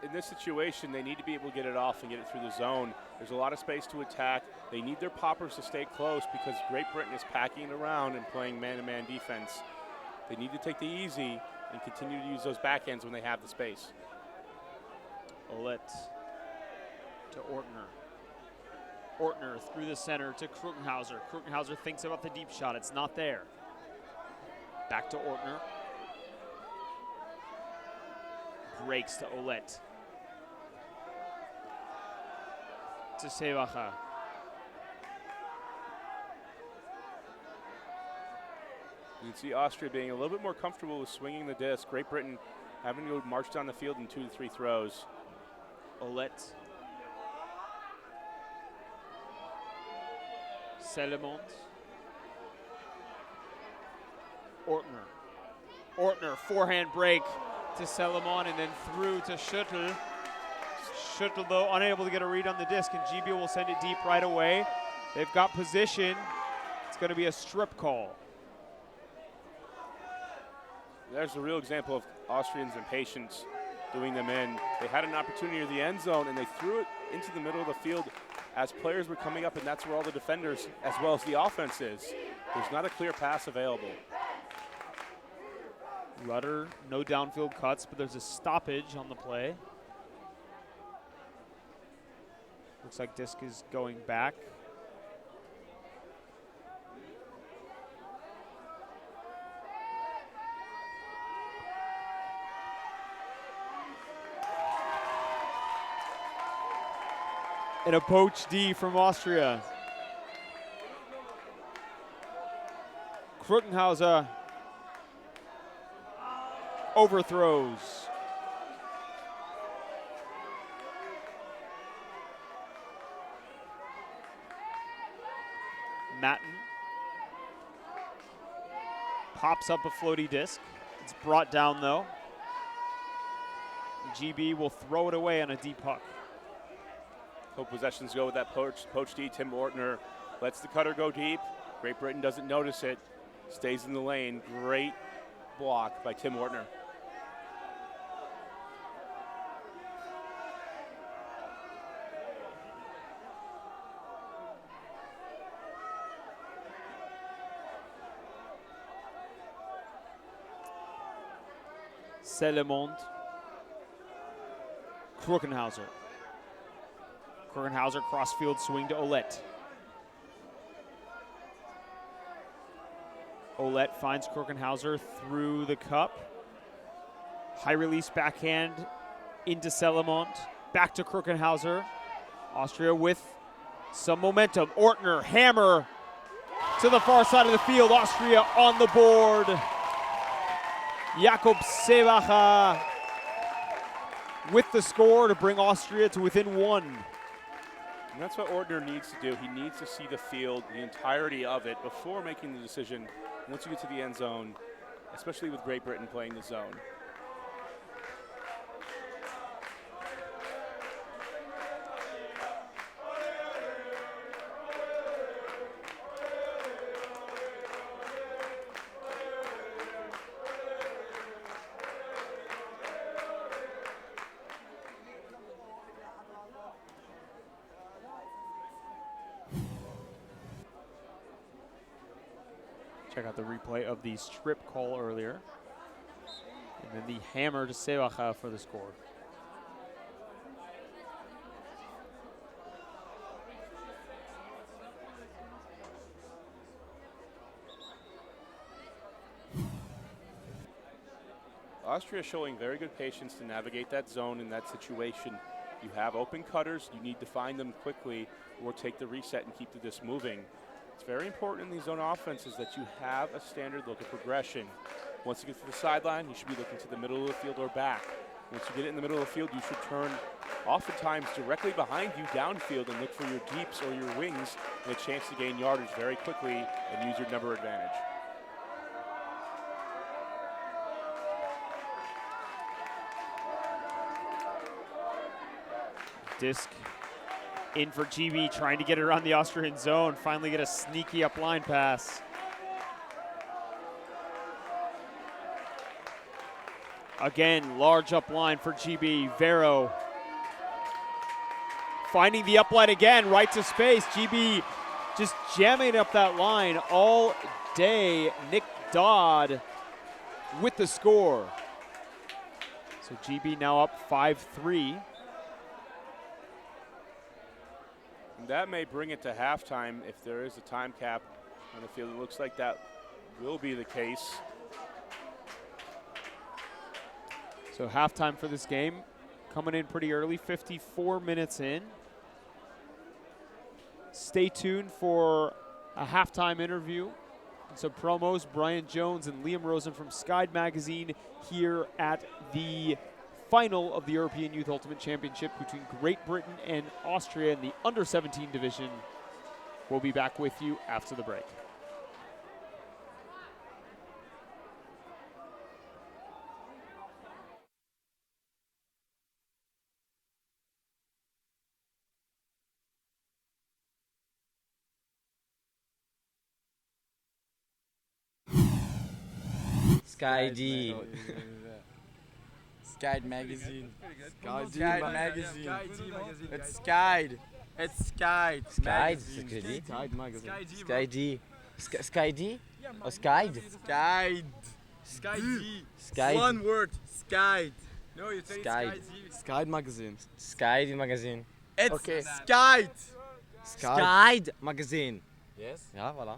In this situation, they need to be able to get it off and get it through the zone. There's a lot of space to attack. They need their poppers to stay close because Great Britain is packing it around and playing man-to-man defense. They need to take the easy and continue to use those backhands when they have the space. Olet to Ortner. Ortner through the center to Krukenhauser. Krukenhauser thinks about the deep shot. It's not there. Back to Ortner. Breaks to Olet. To Seebacher. You can see Austria being a little bit more comfortable with swinging the disc. Great Britain having to go march down the field in 2 to 3 throws. Olet. Selemont. Ortner. Ortner, forehand break to Selemon and then through to Schüttel. Schüttel, though, unable to get a read on the disc, and GB will send it deep right away. They've got position. It's going to be a strip call. There's a real example of Austrians' impatience doing them in. They had an opportunity in the end zone, and they threw it into the middle of the field as players were coming up, and that's where all the defenders as well as the offense is. There's not a clear pass available. Rudder, no downfield cuts, but there's a stoppage on the play. Looks like disc is going back. And a poach D from Austria. Kruckenhauser overthrows. Matten pops up a floaty disc. It's brought down though. GB will throw it away on a deep puck. Hope possessions go with that poach D. Tim Ortner lets the cutter go deep. Great Britain doesn't notice it. Stays in the lane. Great block by Tim Ortner. Selemond. Kruckenhauser. Kruckenhauser crossfield swing to Olette. Olette finds Kruckenhauser through the cup. High release backhand into Selemond. Back to Kruckenhauser. Austria with some momentum. Ortner, hammer to the far side of the field. Austria on the board. Jakob Seebacher with the score to bring Austria to within one. And that's what Ortner needs to do. He needs to see the field, the entirety of it, before making the decision once you get to the end zone, especially with Great Britain playing the zone. Check out the replay of the strip call earlier. And then the hammer to Seebacher for the score. Austria showing very good patience to navigate that zone in that situation. You have open cutters, you need to find them quickly or take the reset and keep the disc moving. It's very important in these zone offenses that you have a standard look at progression. Once you get to the sideline, you should be looking to the middle of the field or back. Once you get it in the middle of the field, you should turn oftentimes directly behind you downfield and look for your deeps or your wings and a chance to gain yardage very quickly and use your number advantage. Disc in for GB, trying to get it around the Austrian zone. Finally get a sneaky up line pass. Again, large up line for GB. Vero finding the up line again, right to space. GB just jamming up that line all day. Nick Dodd with the score. So GB now up 5-3. That may bring it to halftime if there is a time cap on the field. It looks like that will be the case. So halftime for this game coming in pretty early, 54 minutes in. Stay tuned for a halftime interview and some promos. Brian Jones and Liam Rosen from Skyd Magazine here at the final of the European Youth Ultimate Championship between Great Britain and Austria in the under-17 division. We'll be back with you after the break. Sky D. Skyd magazine. Skyd magazine. It's Skyd. It's Skyd. Skyd, c'est ce que j'ai dit. Sky D. Sky D? Oh, Skyd? Skyd. Skyd. Skyd. One word. Skyd. No, you say Skyd. Skyd magazine. Skyd Magazine. It's Okay. Skyd. Skyd Magazine. Yes. Ja, voilà.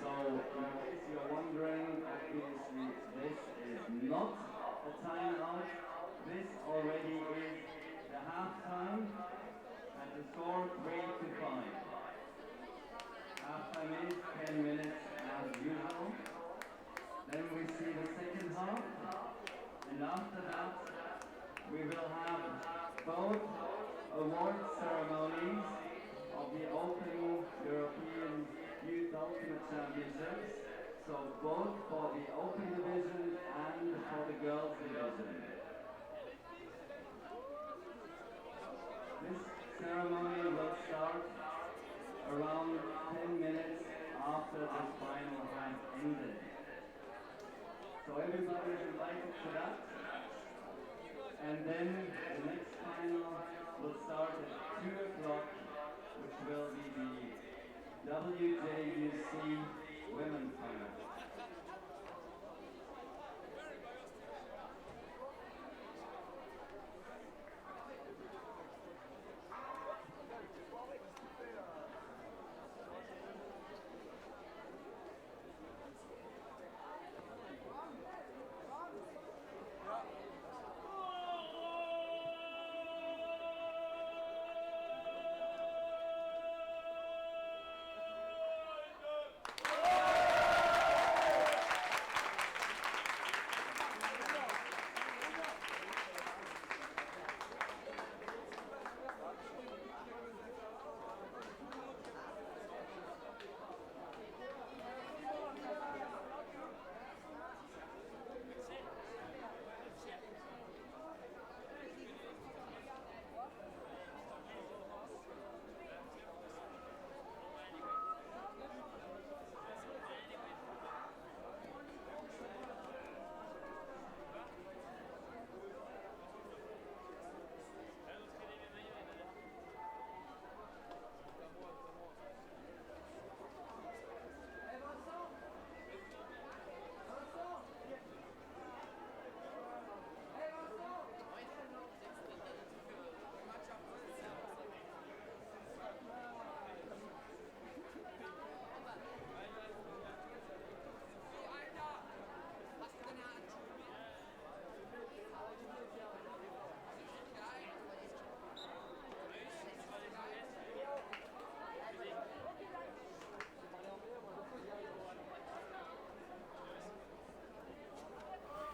So, in case you're wondering, obviously this is not a timeout. This already is the halftime at the score 3-5. Halftime is 10 minutes as usual. Then we see the second half, and after that we will have both award ceremonies of the Open European Youth Ultimate Championships, so both for the Open Division and for the Girls Division. This ceremony will start around 10 minutes after the final has ended. So everybody is invited to that. And then the next final will start at 2 o'clock, which will be the WJUC Women's Final.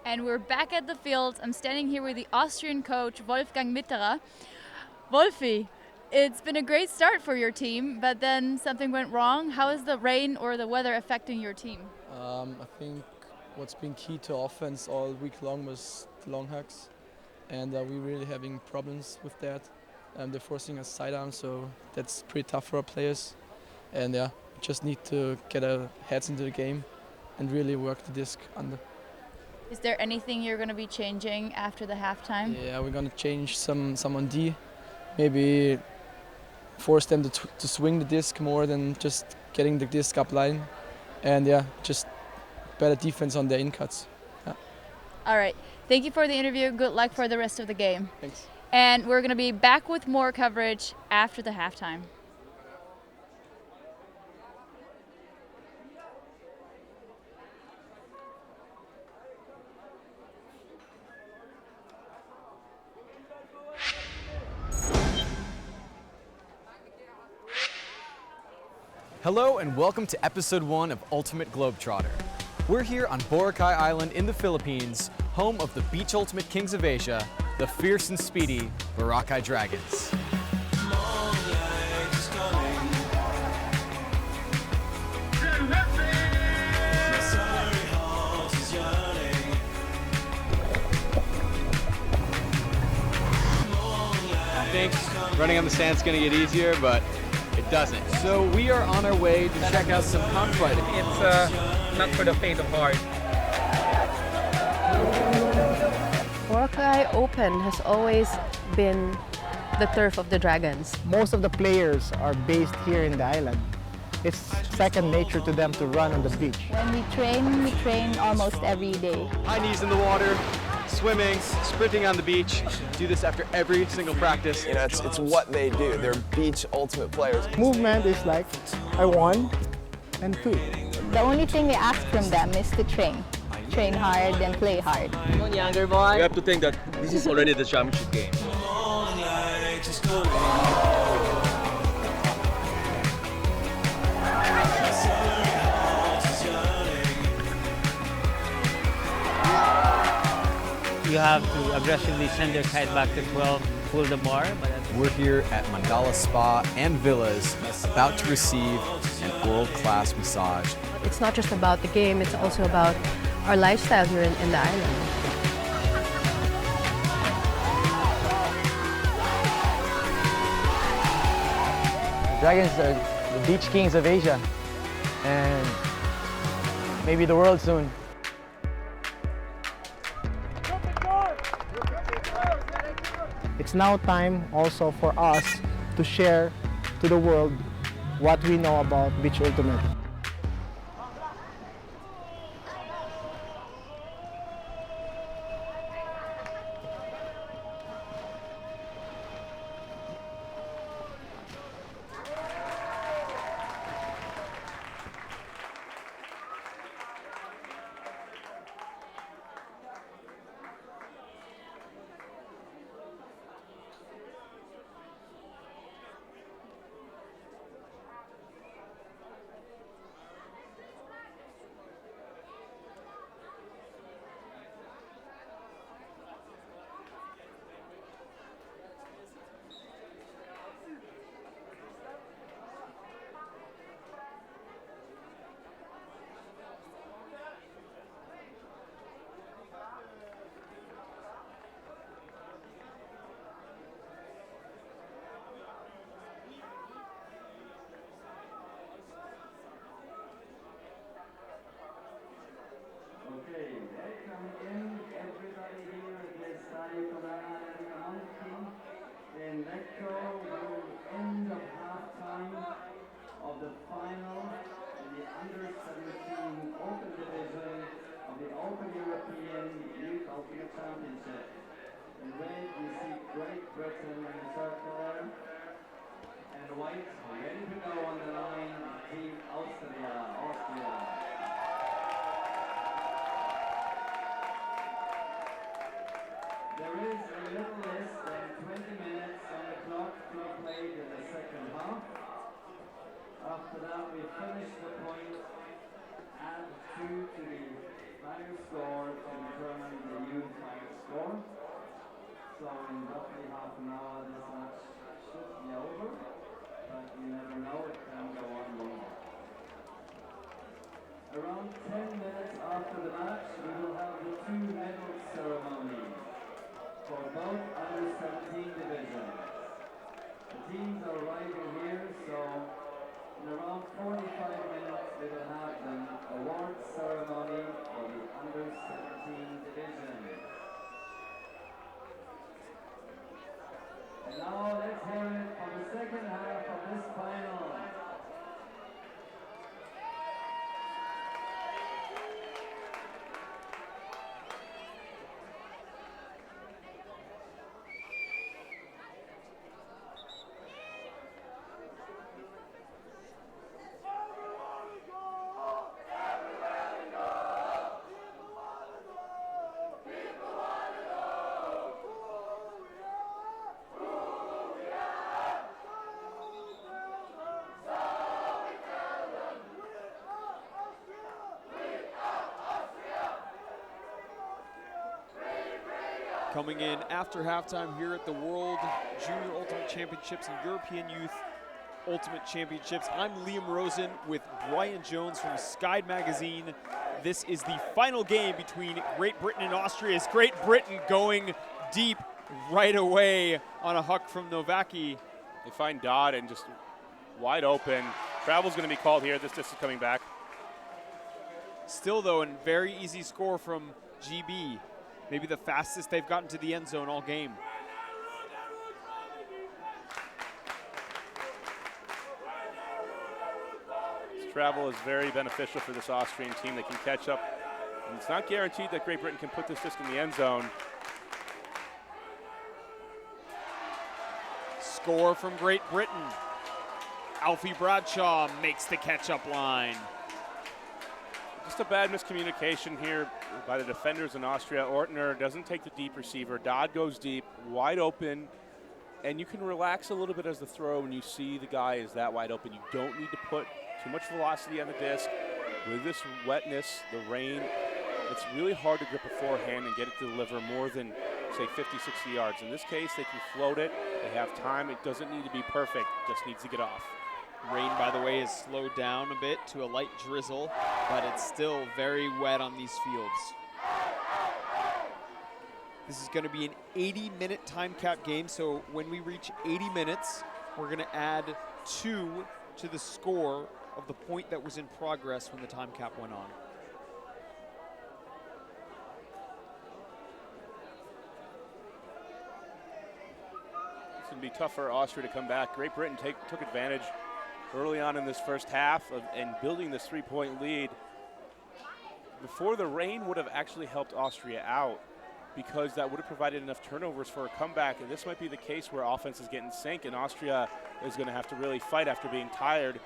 And we're back at the field. I'm standing here with the Austrian coach, Wolfgang Mitterer. Wolfi, it's been a great start for your team, but then something went wrong. How is the rain or the weather affecting your team? I think what's been key to offense all week long was the long hugs, and we're really having problems with that. They're forcing us sidearm, so that's pretty tough for our players. And yeah, we just need to get our heads into the game and really work the disc under. Is there anything you're going to be changing after the halftime? Yeah, we're going to change some on D. Maybe force them to swing the disc more than just getting the disc up line. And yeah, just better defense on the in-cuts. Yeah. All right. Thank you for the interview. Good luck for the rest of the game. Thanks. And we're going to be back with more coverage after the halftime. Hello and welcome to episode 1 of Ultimate Globetrotter. We're here on Boracay Island in the Philippines, home of the Beach Ultimate Kings of Asia, the fierce and speedy Boracay Dragons. I think running on the sand's going to get easier, but it doesn't. So we are on our way to check out some cockfighting. It's not for the faint of heart. Boracay Open has always been the turf of the Dragons. Most of the players are based here in the island. It's second nature to them to run on the beach. When we train almost every day. High knees in the water, swimming, sprinting on the beach. Do this after every single practice. You know, it's what they do. They're beach ultimate players. Movement is like, I 1 and 2. The only thing we ask from them is to train. Train hard and play hard. Come on, younger boy. We have to think that this is already the championship game. You have to aggressively send your kite back to 12, pull the bar. We're here at Mandala Spa and Villas, about to receive an world-class massage. It's not just about the game, it's also about our lifestyle here in the island. The Dragons are the beach kings of Asia and maybe the world soon. It's now time also for us to share to the world what we know about Beach Ultimate. Around 10 minutes after the match, we will have the 2 medal ceremony for both under-17 divisions. The teams are arriving here, so in around 45 minutes we will have the award ceremony for the under-17 division. And now let's hear it for the second half of this final. Coming in after halftime here at the World Junior Ultimate Championships and European Youth Ultimate Championships. I'm Liam Rosen with Brian Jones from Sky Magazine. This is the final game between Great Britain and Austria. Is Great Britain going deep right away on a huck from Novaki? They find Dodd and just wide open. Travel's going to be called here. This is coming back. Still, though, a very easy score from GB. Maybe the fastest they've gotten to the end zone all game. This travel is very beneficial for this Austrian team. They can catch up. And it's not guaranteed that Great Britain can put this disc in the end zone. Score from Great Britain. Alfie Bradshaw makes the catch-up line. Just a bad miscommunication here by the defenders in Austria. Ortner doesn't take the deep receiver. Dodd goes deep, wide open, and you can relax a little bit as the throw when you see the guy is that wide open. You don't need to put too much velocity on the disc. With this wetness, the rain, it's really hard to grip beforehand and get it to deliver more than, say, 50, 60 yards. In this case, they can float it. They have time. It doesn't need to be perfect. It just needs to get off. Rain, by the way, has slowed down a bit to a light drizzle, but it's still very wet on these fields. This is going to be an 80-minute time cap game, so when we reach 80 minutes, we're going to add 2 to the score of the point that was in progress when the time cap went on. It's going to be tough for Austria to come back. Great Britain took advantage early on in this first half and building this 3-point lead. Before, the rain would have actually helped Austria out because that would have provided enough turnovers for a comeback, and this might be the case where offense is getting sank and Austria is going to have to really fight after being tired.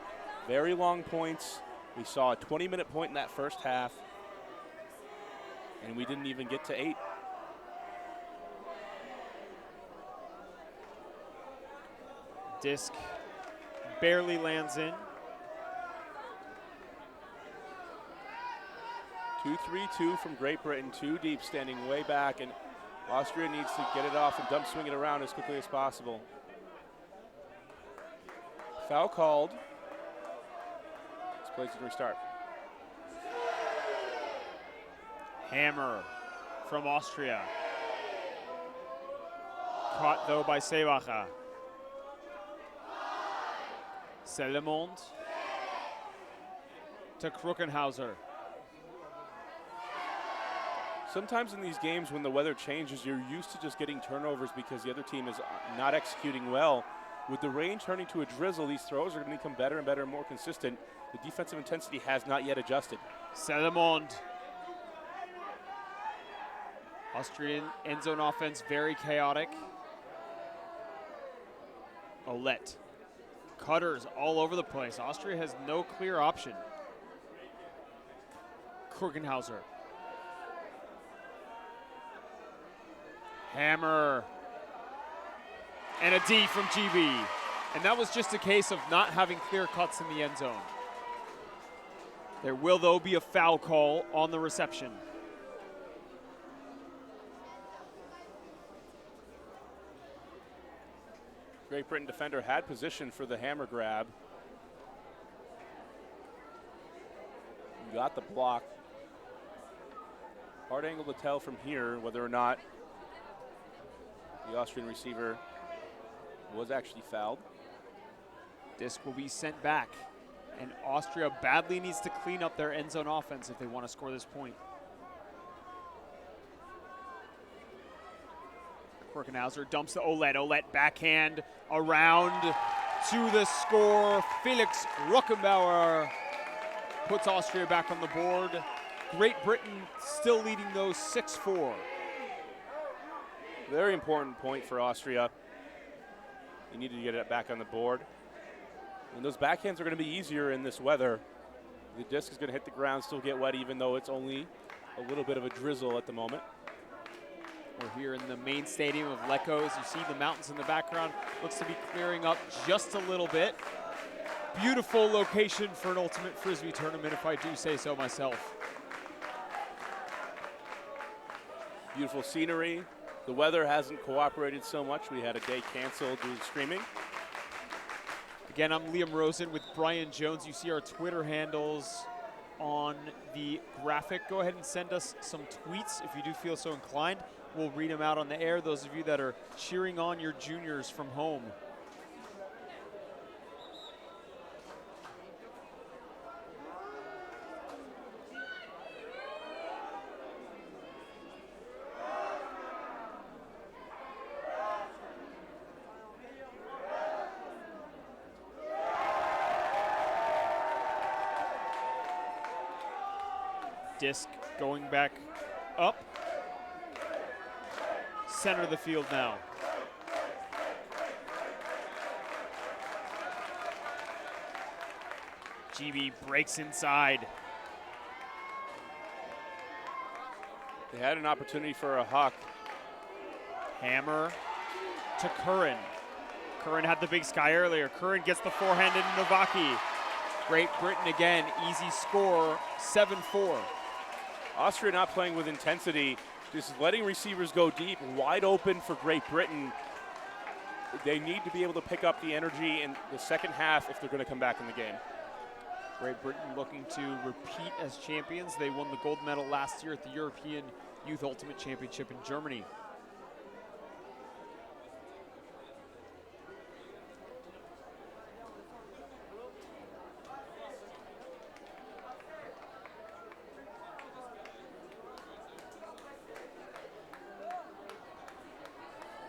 Very long points. We saw a 20-minute point in that first half, and we didn't even get to 8. Disc barely lands in. 2-3-2 from Great Britain, 2 deep, standing way back, and Austria needs to get it off and dump swing it around as quickly as possible. Foul called. This play's going to restart. Hammer from Austria. Caught, though, by Seebacher. Selemond to Kruckenhauser. Sometimes in these games when the weather changes, you're used to just getting turnovers because the other team is not executing well. With the rain turning to a drizzle, these throws are going to become better and better and more consistent. The defensive intensity has not yet adjusted. Selemond. Austrian end zone offense very chaotic. Olette. Cutters all over the place. Austria has no clear option. Kruckenhauser. Hammer. And a D from GB. And that was just a case of not having clear cuts in the end zone. There will, though, be a foul call on the reception. Great Britain defender had position for the hammer grab. Got the block. Hard angle to tell from here whether or not the Austrian receiver was actually fouled. Disc will be sent back, and Austria badly needs to clean up their end zone offense if they want to score this point. Kruckenhauser dumps to Olette. Olette backhand around to the score. Felix Ruckenbauer puts Austria back on the board. Great Britain still leading those 6-4. Very important point for Austria. They needed to get it back on the board. And those backhands are going to be easier in this weather. The disc is going to hit the ground, still get wet, even though it's only a little bit of a drizzle at the moment. We're here in the main stadium of Lecco. As you see the mountains in the background, looks to be clearing up just a little bit. Beautiful location for an ultimate Frisbee tournament, if I do say so myself. Beautiful scenery. The weather hasn't cooperated so much. We had a day canceled due to streaming. Again, I'm Liam Rosen with Brian Jones. You see our Twitter handles on the graphic. Go ahead and send us some tweets if you do feel so inclined. We'll read them out on the air, those of you that are cheering on your juniors from home. Disc going back up. Center of the field now. GB breaks inside. They had an opportunity for a huck. Hammer to Curran. Curran had the big sky earlier. Curran gets the forehand into Novaki. Great Britain again, easy score, 7-4. Austria not playing with intensity, just letting receivers go deep, wide open for Great Britain. They need to be able to pick up the energy in the second half if they're going to come back in the game. Great Britain looking to repeat as champions. They won the gold medal last year at the European Youth Ultimate Championship in Germany.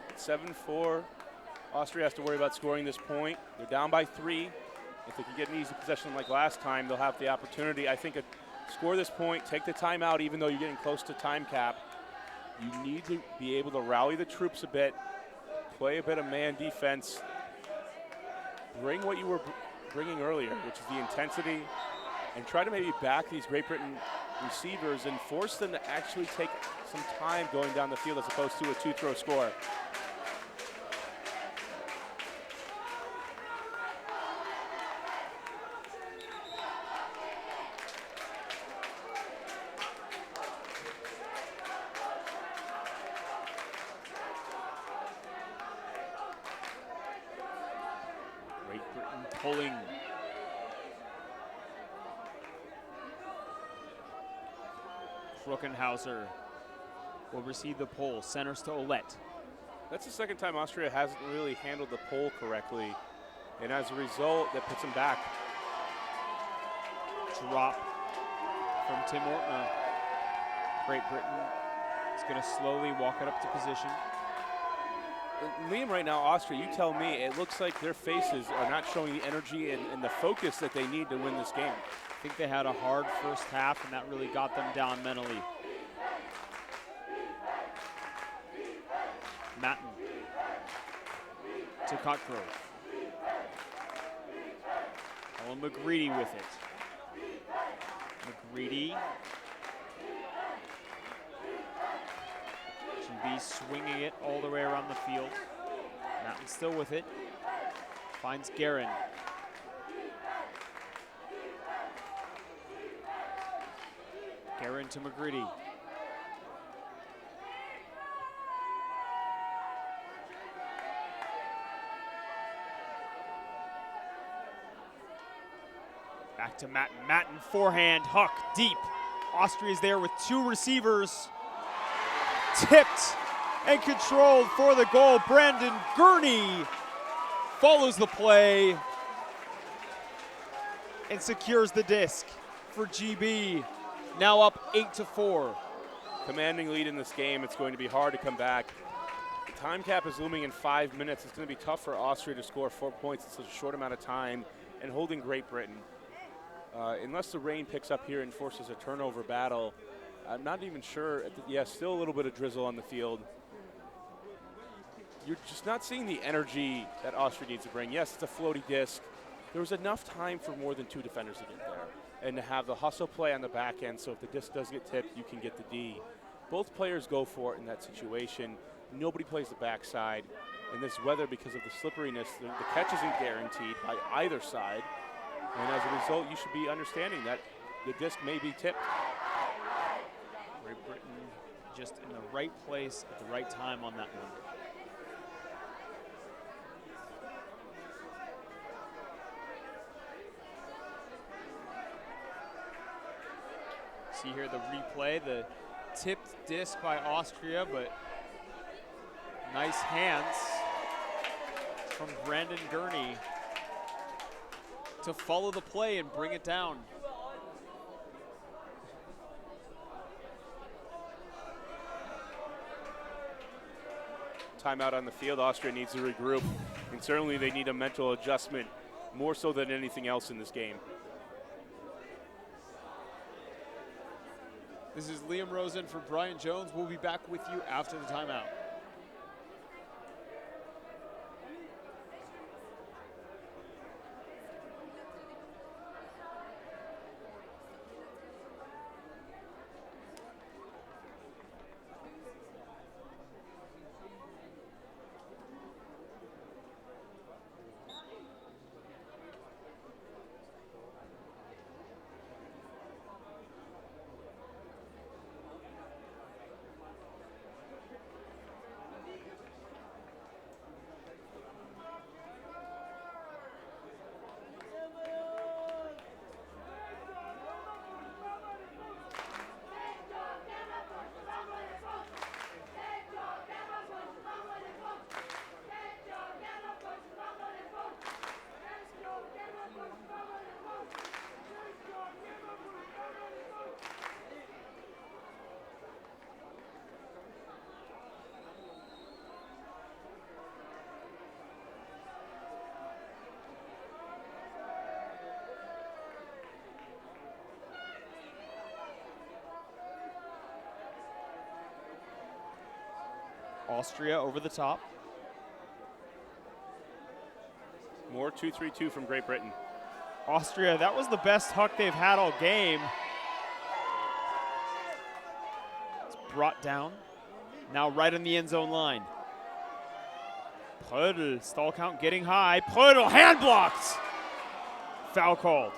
It's 7-4. Austria has to worry about scoring this point. They're down by 3. If they can get an easy possession like last time, they'll have the opportunity. I think score this point, take the timeout, even though you're getting close to time cap. You need to be able to rally the troops a bit, play a bit of man defense, bring what you were bringing earlier, which is the intensity, and try to maybe back these Great Britain receivers and force them to actually take some time going down the field as opposed to a 2-throw score. Pulling. Kruckenhauser will receive the pull. Centers to Olette. That's the second time Austria hasn't really handled the pull correctly. And as a result, that puts them back. Drop from Tim Ortner. Great Britain is going to slowly walk it up to position. Liam, right now, Austria, you tell me, it looks like their faces are not showing the energy and the focus that they need to win this game. I think they had a hard first half, and that really got them down mentally. Matten to Cutgrove. Owen McGreedy with it. McGreedy. GB swinging it all the way around the field. Matten still with it. Finds Guerin. Guerin to McGreedy. Back to Matten. Matten forehand, huck, deep. Austria's there with 2 receivers. Tipped and controlled for the goal. Brandon Gurney follows the play and secures the disc for GB. Now up 8-4. Commanding lead in this game. It's going to be hard to come back. The time cap is looming in 5 minutes. It's going to be tough for Austria to score 4 points in such a short amount of time and holding Great Britain. Unless the rain picks up here and forces a turnover battle, I'm not even sure. Yeah, still a little bit of drizzle on the field. You're just not seeing the energy that Austria needs to bring. Yes, it's a floaty disc. There was enough time for more than 2 defenders to get there and to have the hustle play on the back end, so if the disc does get tipped, you can get the D. Both players go for it in that situation. Nobody plays the backside. In this weather, because of the slipperiness, the catch isn't guaranteed by either side. And as a result, you should be understanding that the disc may be tipped. Great Britain just in the right place at the right time on that one. See here the replay, the tipped disc by Austria, but nice hands from Brandon Gurney to follow the play and bring it down. Timeout on the field. Austria needs to regroup, and certainly they need a mental adjustment more so than anything else in this game. This is Liam Rosen for Brian Jones. We'll be back with you after the timeout. Austria over the top. More 2-3-2 from Great Britain. Austria, that was the best huck they've had all game. It's brought down. Now right on the end zone line. Prödl, stall count getting high. Prödl, hand blocked. Foul called.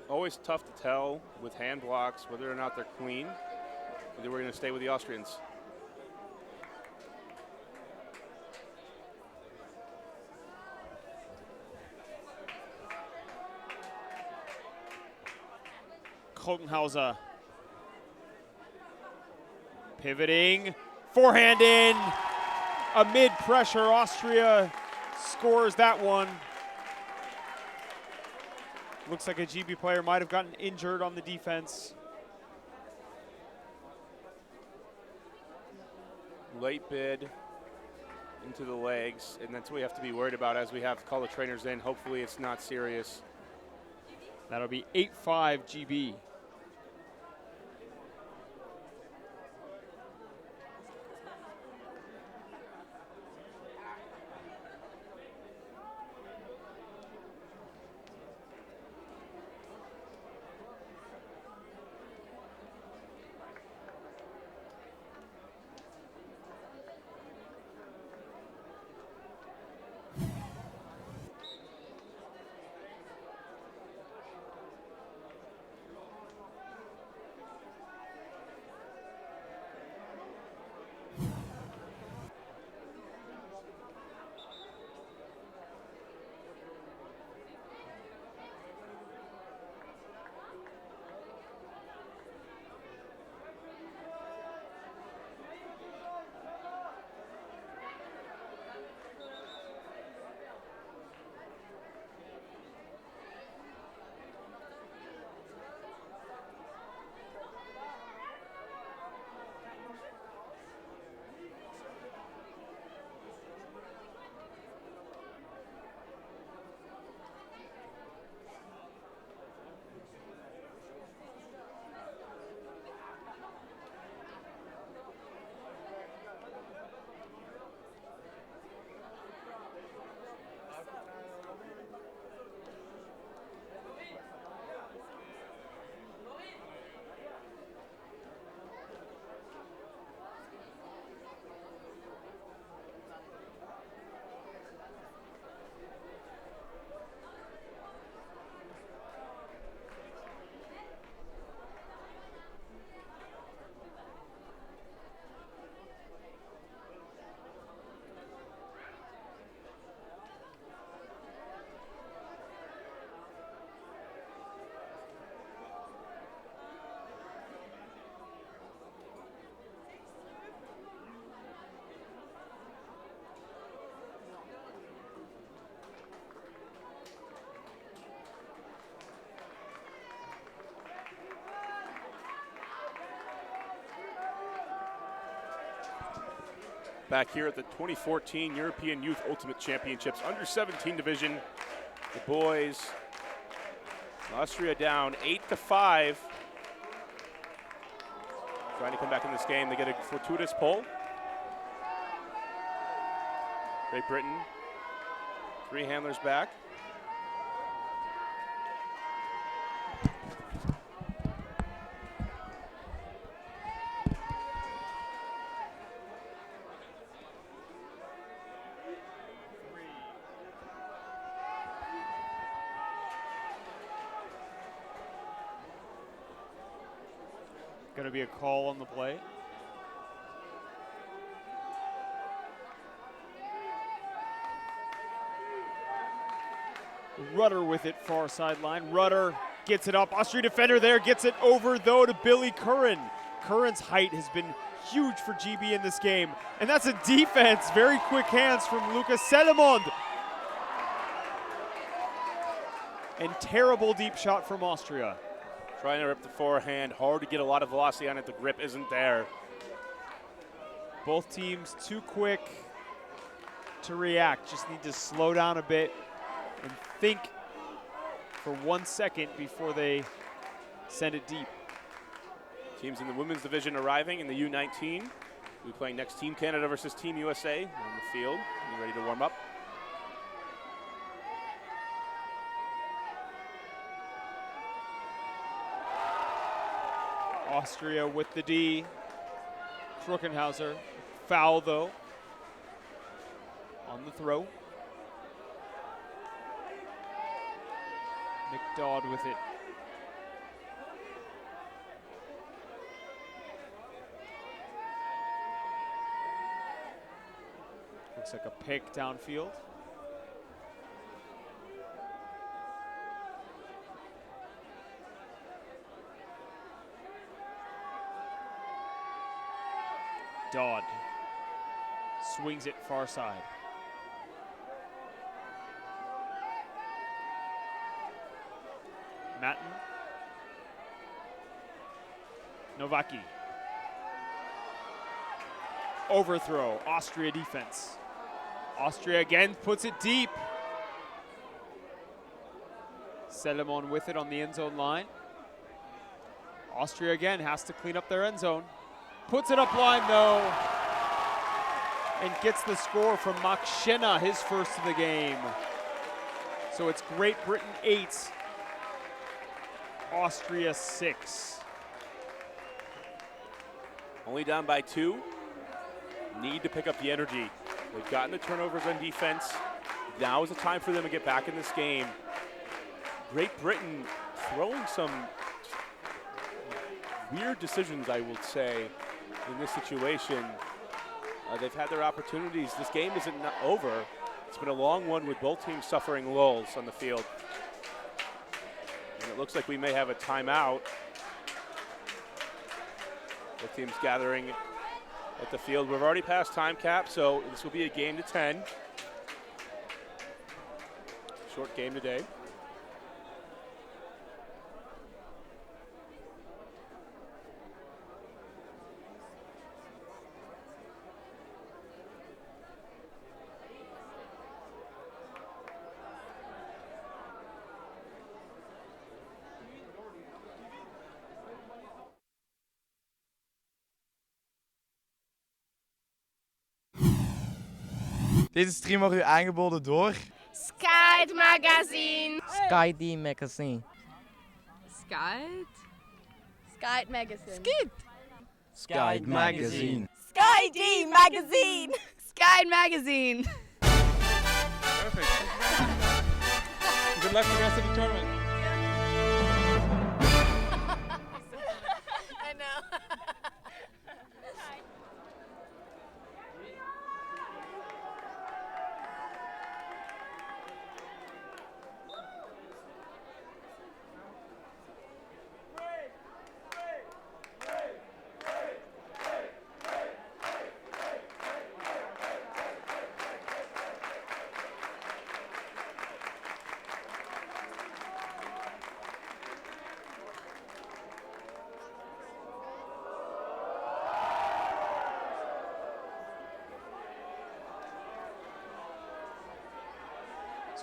Always tough to tell with hand blocks whether or not they're clean. Whether we're going to stay with the Austrians. Krogenhauser. Pivoting. Forehand in. Amid pressure, Austria scores that one. Looks like a GB player might have gotten injured on the defense. Late bid into the legs, and that's what we have to be worried about as we have to call the trainers in. Hopefully it's not serious. That'll be 8-5 GB. back here at the 2014 European Youth Ultimate Championships under 17 division. The boys, Austria down 8-5. Trying to come back in this game. They get a fortuitous pull. Great Britain, 3 handlers back. Going to be a call on the play. Rudder with it, far sideline. Rudder gets it up. Austrian defender there, gets it over though to Billy Curran. Curran's height has been huge for GB in this game. And that's a defense, very quick hands from Lucas Selemond. And terrible deep shot from Austria. Trying to rip the forehand, hard to get a lot of velocity on it. The grip isn't there. Both teams too quick to react. Just need to slow down a bit and think for 1 second before they send it deep. Teams in the women's division arriving in the U19. We'll be playing next Team Canada versus Team USA on the field. Getting ready to warm up. Austria with the D. Kruckenhauser. Foul though. On the throw. McDowd with it. Looks like a pick downfield. Dodd swings it far side. Matten. Novaki. Overthrow, Austria defense. Austria again puts it deep. Selemon with it on the end zone line. Austria again has to clean up their end zone. Puts it up line though, and gets the score from Makshena, his first of the game. So it's Great Britain 8, Austria 6. Only down by 2. Need to pick up the energy. They've gotten the turnovers on defense. Now is the time for them to get back in this game. Great Britain throwing some weird decisions, I would say, in this situation. They've had their opportunities. This game isn't over. It's been a long one with both teams suffering lulls on the field. And it looks like we may have a timeout. Both teams gathering at the field. We've already passed time cap, so this will be a game to 10. Short game today. Deze stream wordt u aangeboden door Skyd Magazine. Skyd Magazine. Skyd? Skyd Magazine. Skyd Magazine. Skyd Magazine. Skyd Magazine. Perfect. Good luck for the rest of the tournament. I know.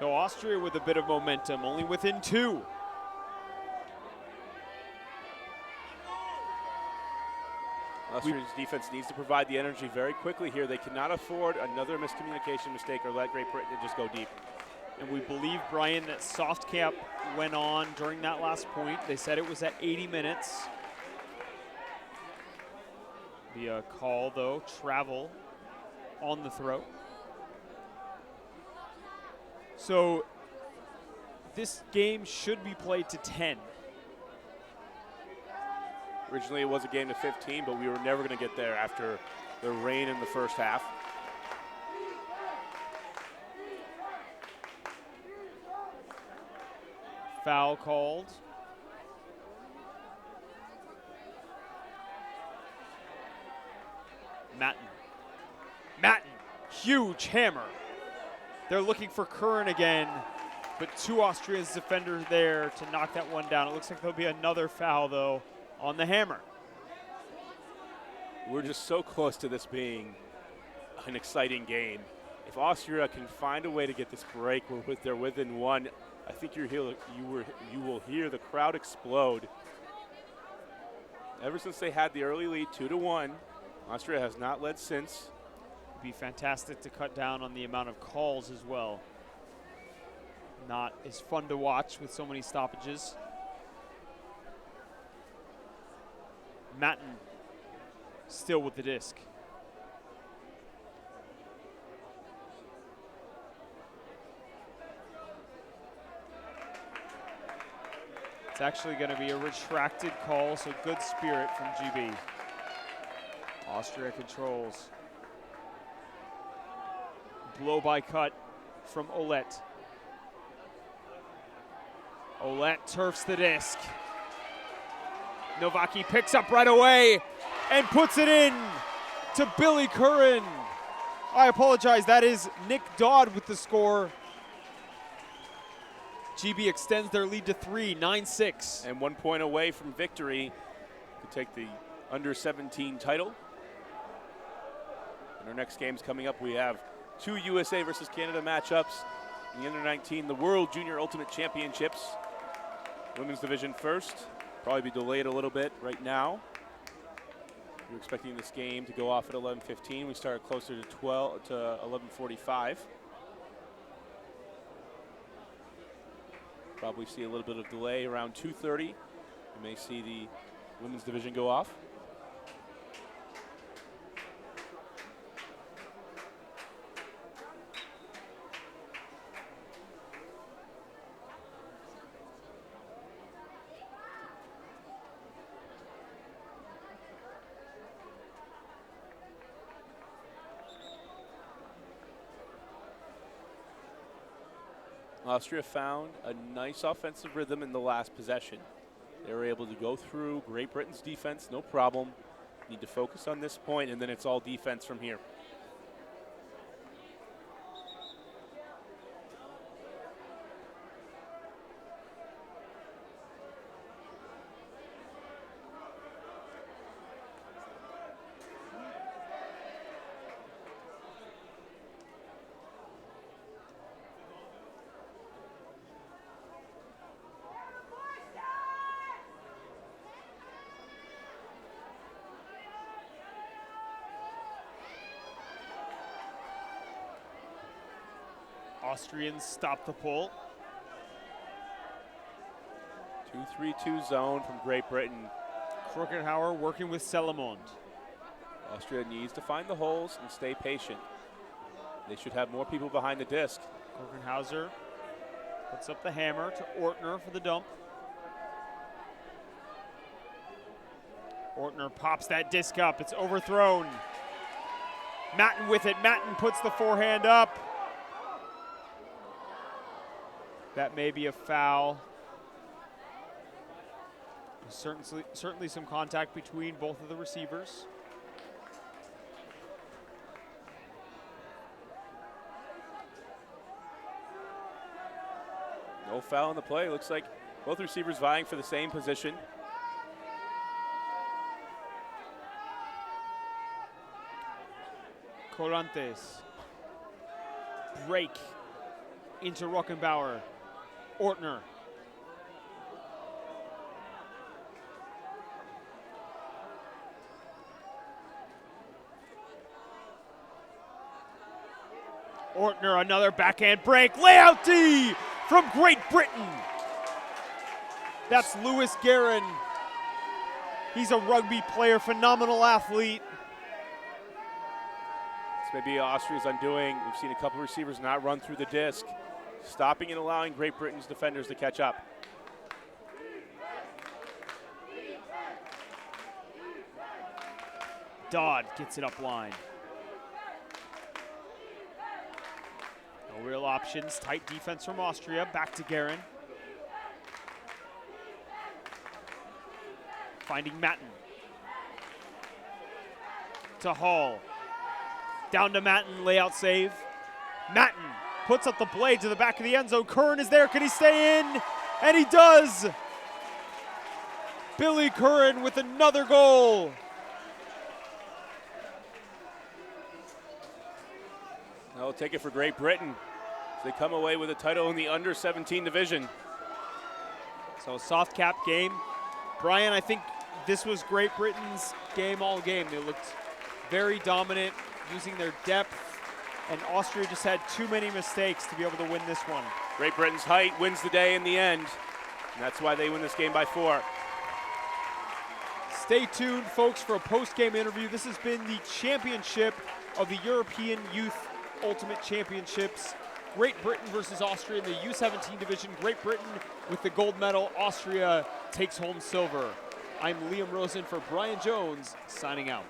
So Austria with a bit of momentum, only within 2. Austria's defense needs to provide the energy very quickly here. They cannot afford another miscommunication mistake or let Great Britain just go deep. And we believe, Brian, that soft cap went on during that last point. They said it was at 80 minutes. The call, though, travel on the throw. So this game should be played to 10. Originally it was a game to 15, but we were never going to get there after the rain in the first half. Foul called. Matten, huge hammer. They're looking for Curran again, but 2 Austria's defenders there to knock that one down. It looks like there'll be another foul, though, on the hammer. We're just so close to this being an exciting game. If Austria can find a way to get this break, they're within 1. I think you will hear the crowd explode. Ever since they had the early lead, 2-1, Austria has not led since. It'd be fantastic to cut down on the amount of calls as well. Not as fun to watch with so many stoppages. Matten still with the disc. It's actually going to be a retracted call, so good spirit from GB. Austria controls. Blow by cut from Olet. Olet turfs the disc. Novaki picks up right away and puts it in to Billy Curran. I apologize, that is Nick Dodd with the score. GB extends their lead to 3, 9-6. And 1 point away from victory to take the under-17 title. In our next games coming up, we have 2 USA versus Canada matchups. In the under-19, the World Junior Ultimate Championships. Women's division first. Probably be delayed a little bit right now. We're expecting this game to go off at 11:15. We start closer to 11:45. Probably see a little bit of delay around 2:30. You may see the women's division go off. Austria found a nice offensive rhythm in the last possession. They were able to go through Great Britain's defense, no problem. Need to focus on this point, and then it's all defense from here. Austrians stop the pull. 2-3-2 zone from Great Britain. Krokenhauer working with Selamond. Austria needs to find the holes and stay patient. They should have more people behind the disc. Krokenhauser puts up the hammer to Ortner for the dump. Ortner pops that disc up. It's overthrown. Matten with it. Matten puts the forehand up. That may be a foul. Certainly some contact between both of the receivers. No foul in the play. Looks like both receivers vying for the same position. Corantes. Break. into Ruckenbauer. Ortner. Ortner, another backhand break. Layout D from Great Britain. That's Lewis Guerin. He's a rugby player, phenomenal athlete. This may be Austria's undoing. We've seen a couple receivers not run through the disc, stopping and allowing Great Britain's defenders to catch up. Dodd gets it up line. No real options. Tight defense from Austria. Back to Guerin. Finding Matten. To Hall. Down to Matten, layout save. Matten puts up the blade to the back of the end zone. Curran is there, can he stay in? And he does! Billy Curran with another goal. They'll take it for Great Britain. They come away with a title in the under-17 division. So a soft cap game. Brian, I think this was Great Britain's game all game. They looked very dominant, using their depth, and Austria just had too many mistakes to be able to win this one. Great Britain's height wins the day in the end, and that's why they win this game by 4. Stay tuned, folks, for a post-game interview. This has been the championship of the European Youth Ultimate Championships. Great Britain versus Austria in the U17 division. Great Britain with the gold medal. Austria takes home silver. I'm Liam Rosen for Brian Jones, signing out.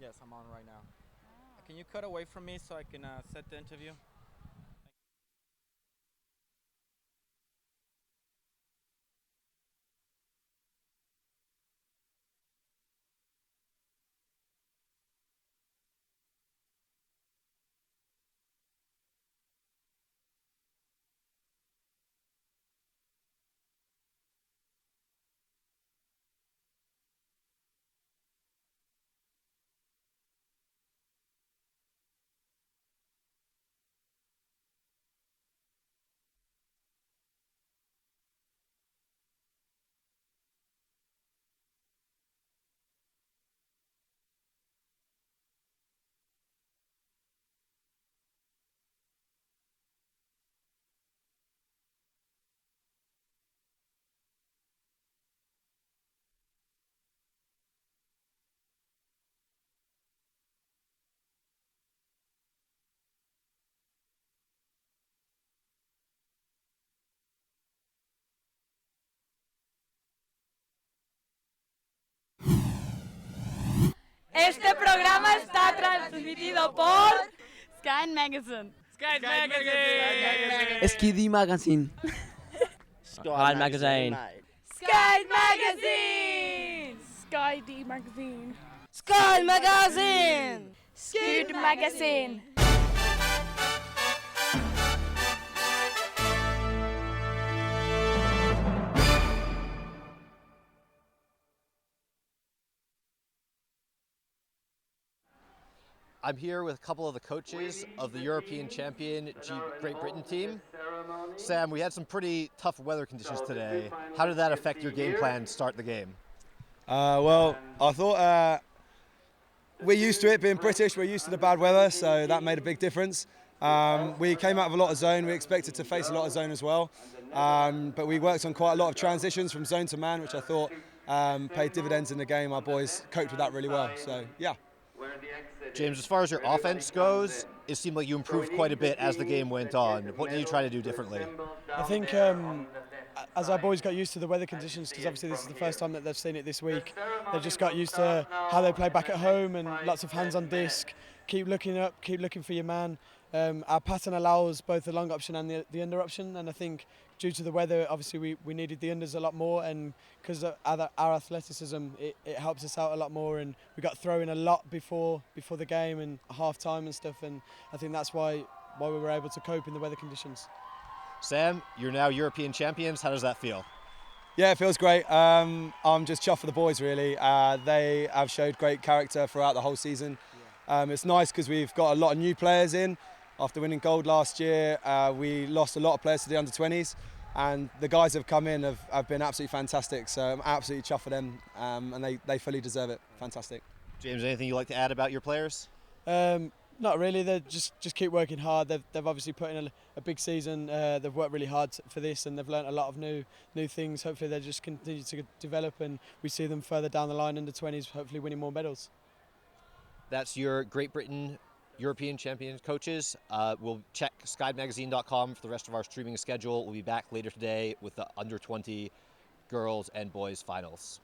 Yes, I'm on right now. Can you cut away from me so I can set the interview? Este programa está transmitido por Sky Magazine. Sky Magazine. SKD Magazine. Sky Magazine. Sky Magazine. Sky D Magazine. Sky Magazine. Sky Magazine. I'm here with a couple of the coaches of the European champion Great Britain team. Sam, we had some pretty tough weather conditions today. How did that affect your game plan to start the game? Well, I thought we're used to it being British, we're used to the bad weather, so that made a big difference. We came out of a lot of zone, we expected to face a lot of zone as well, but we worked on quite a lot of transitions from zone to man, which I thought paid dividends in the game. Our boys coped with that really well, so yeah. James, as far as your offense goes, it seemed like you improved quite a bit as the game went on. What did you try to do differently? I think as our boys got used to the weather conditions, because obviously this is the first time that they've seen it this week, they just got used to how they play back at home and lots of hands on disc, keep looking up, keep looking for your man. Our pattern allows both the long option and the under option, and I think due to the weather, obviously we needed the unders a lot more, and because of our athleticism, it helps us out a lot more, and we got throwing a lot before the game and half time and stuff, and I think that's why we were able to cope in the weather conditions. Sam, you're now European champions. How does that feel? Yeah, it feels great. I'm just chuffed for the boys, really. They have showed great character throughout the whole season. It's nice because we've got a lot of new players in. After winning gold last year, we lost a lot of players to the under-20s, and the guys who have come in have been absolutely fantastic. So I'm absolutely chuffed for them, and they fully deserve it. Fantastic. James, anything you'd like to add about your players? Not really. They just keep working hard. They've obviously put in a big season. They've worked really hard for this, and they've learnt a lot of new things. Hopefully they just continue to develop, and we see them further down the line in the 20s, hopefully winning more medals. That's your Great Britain European champion coaches. We'll check skydmagazine.com for the rest of our streaming schedule. We'll be back later today with the under 20 girls and boys finals.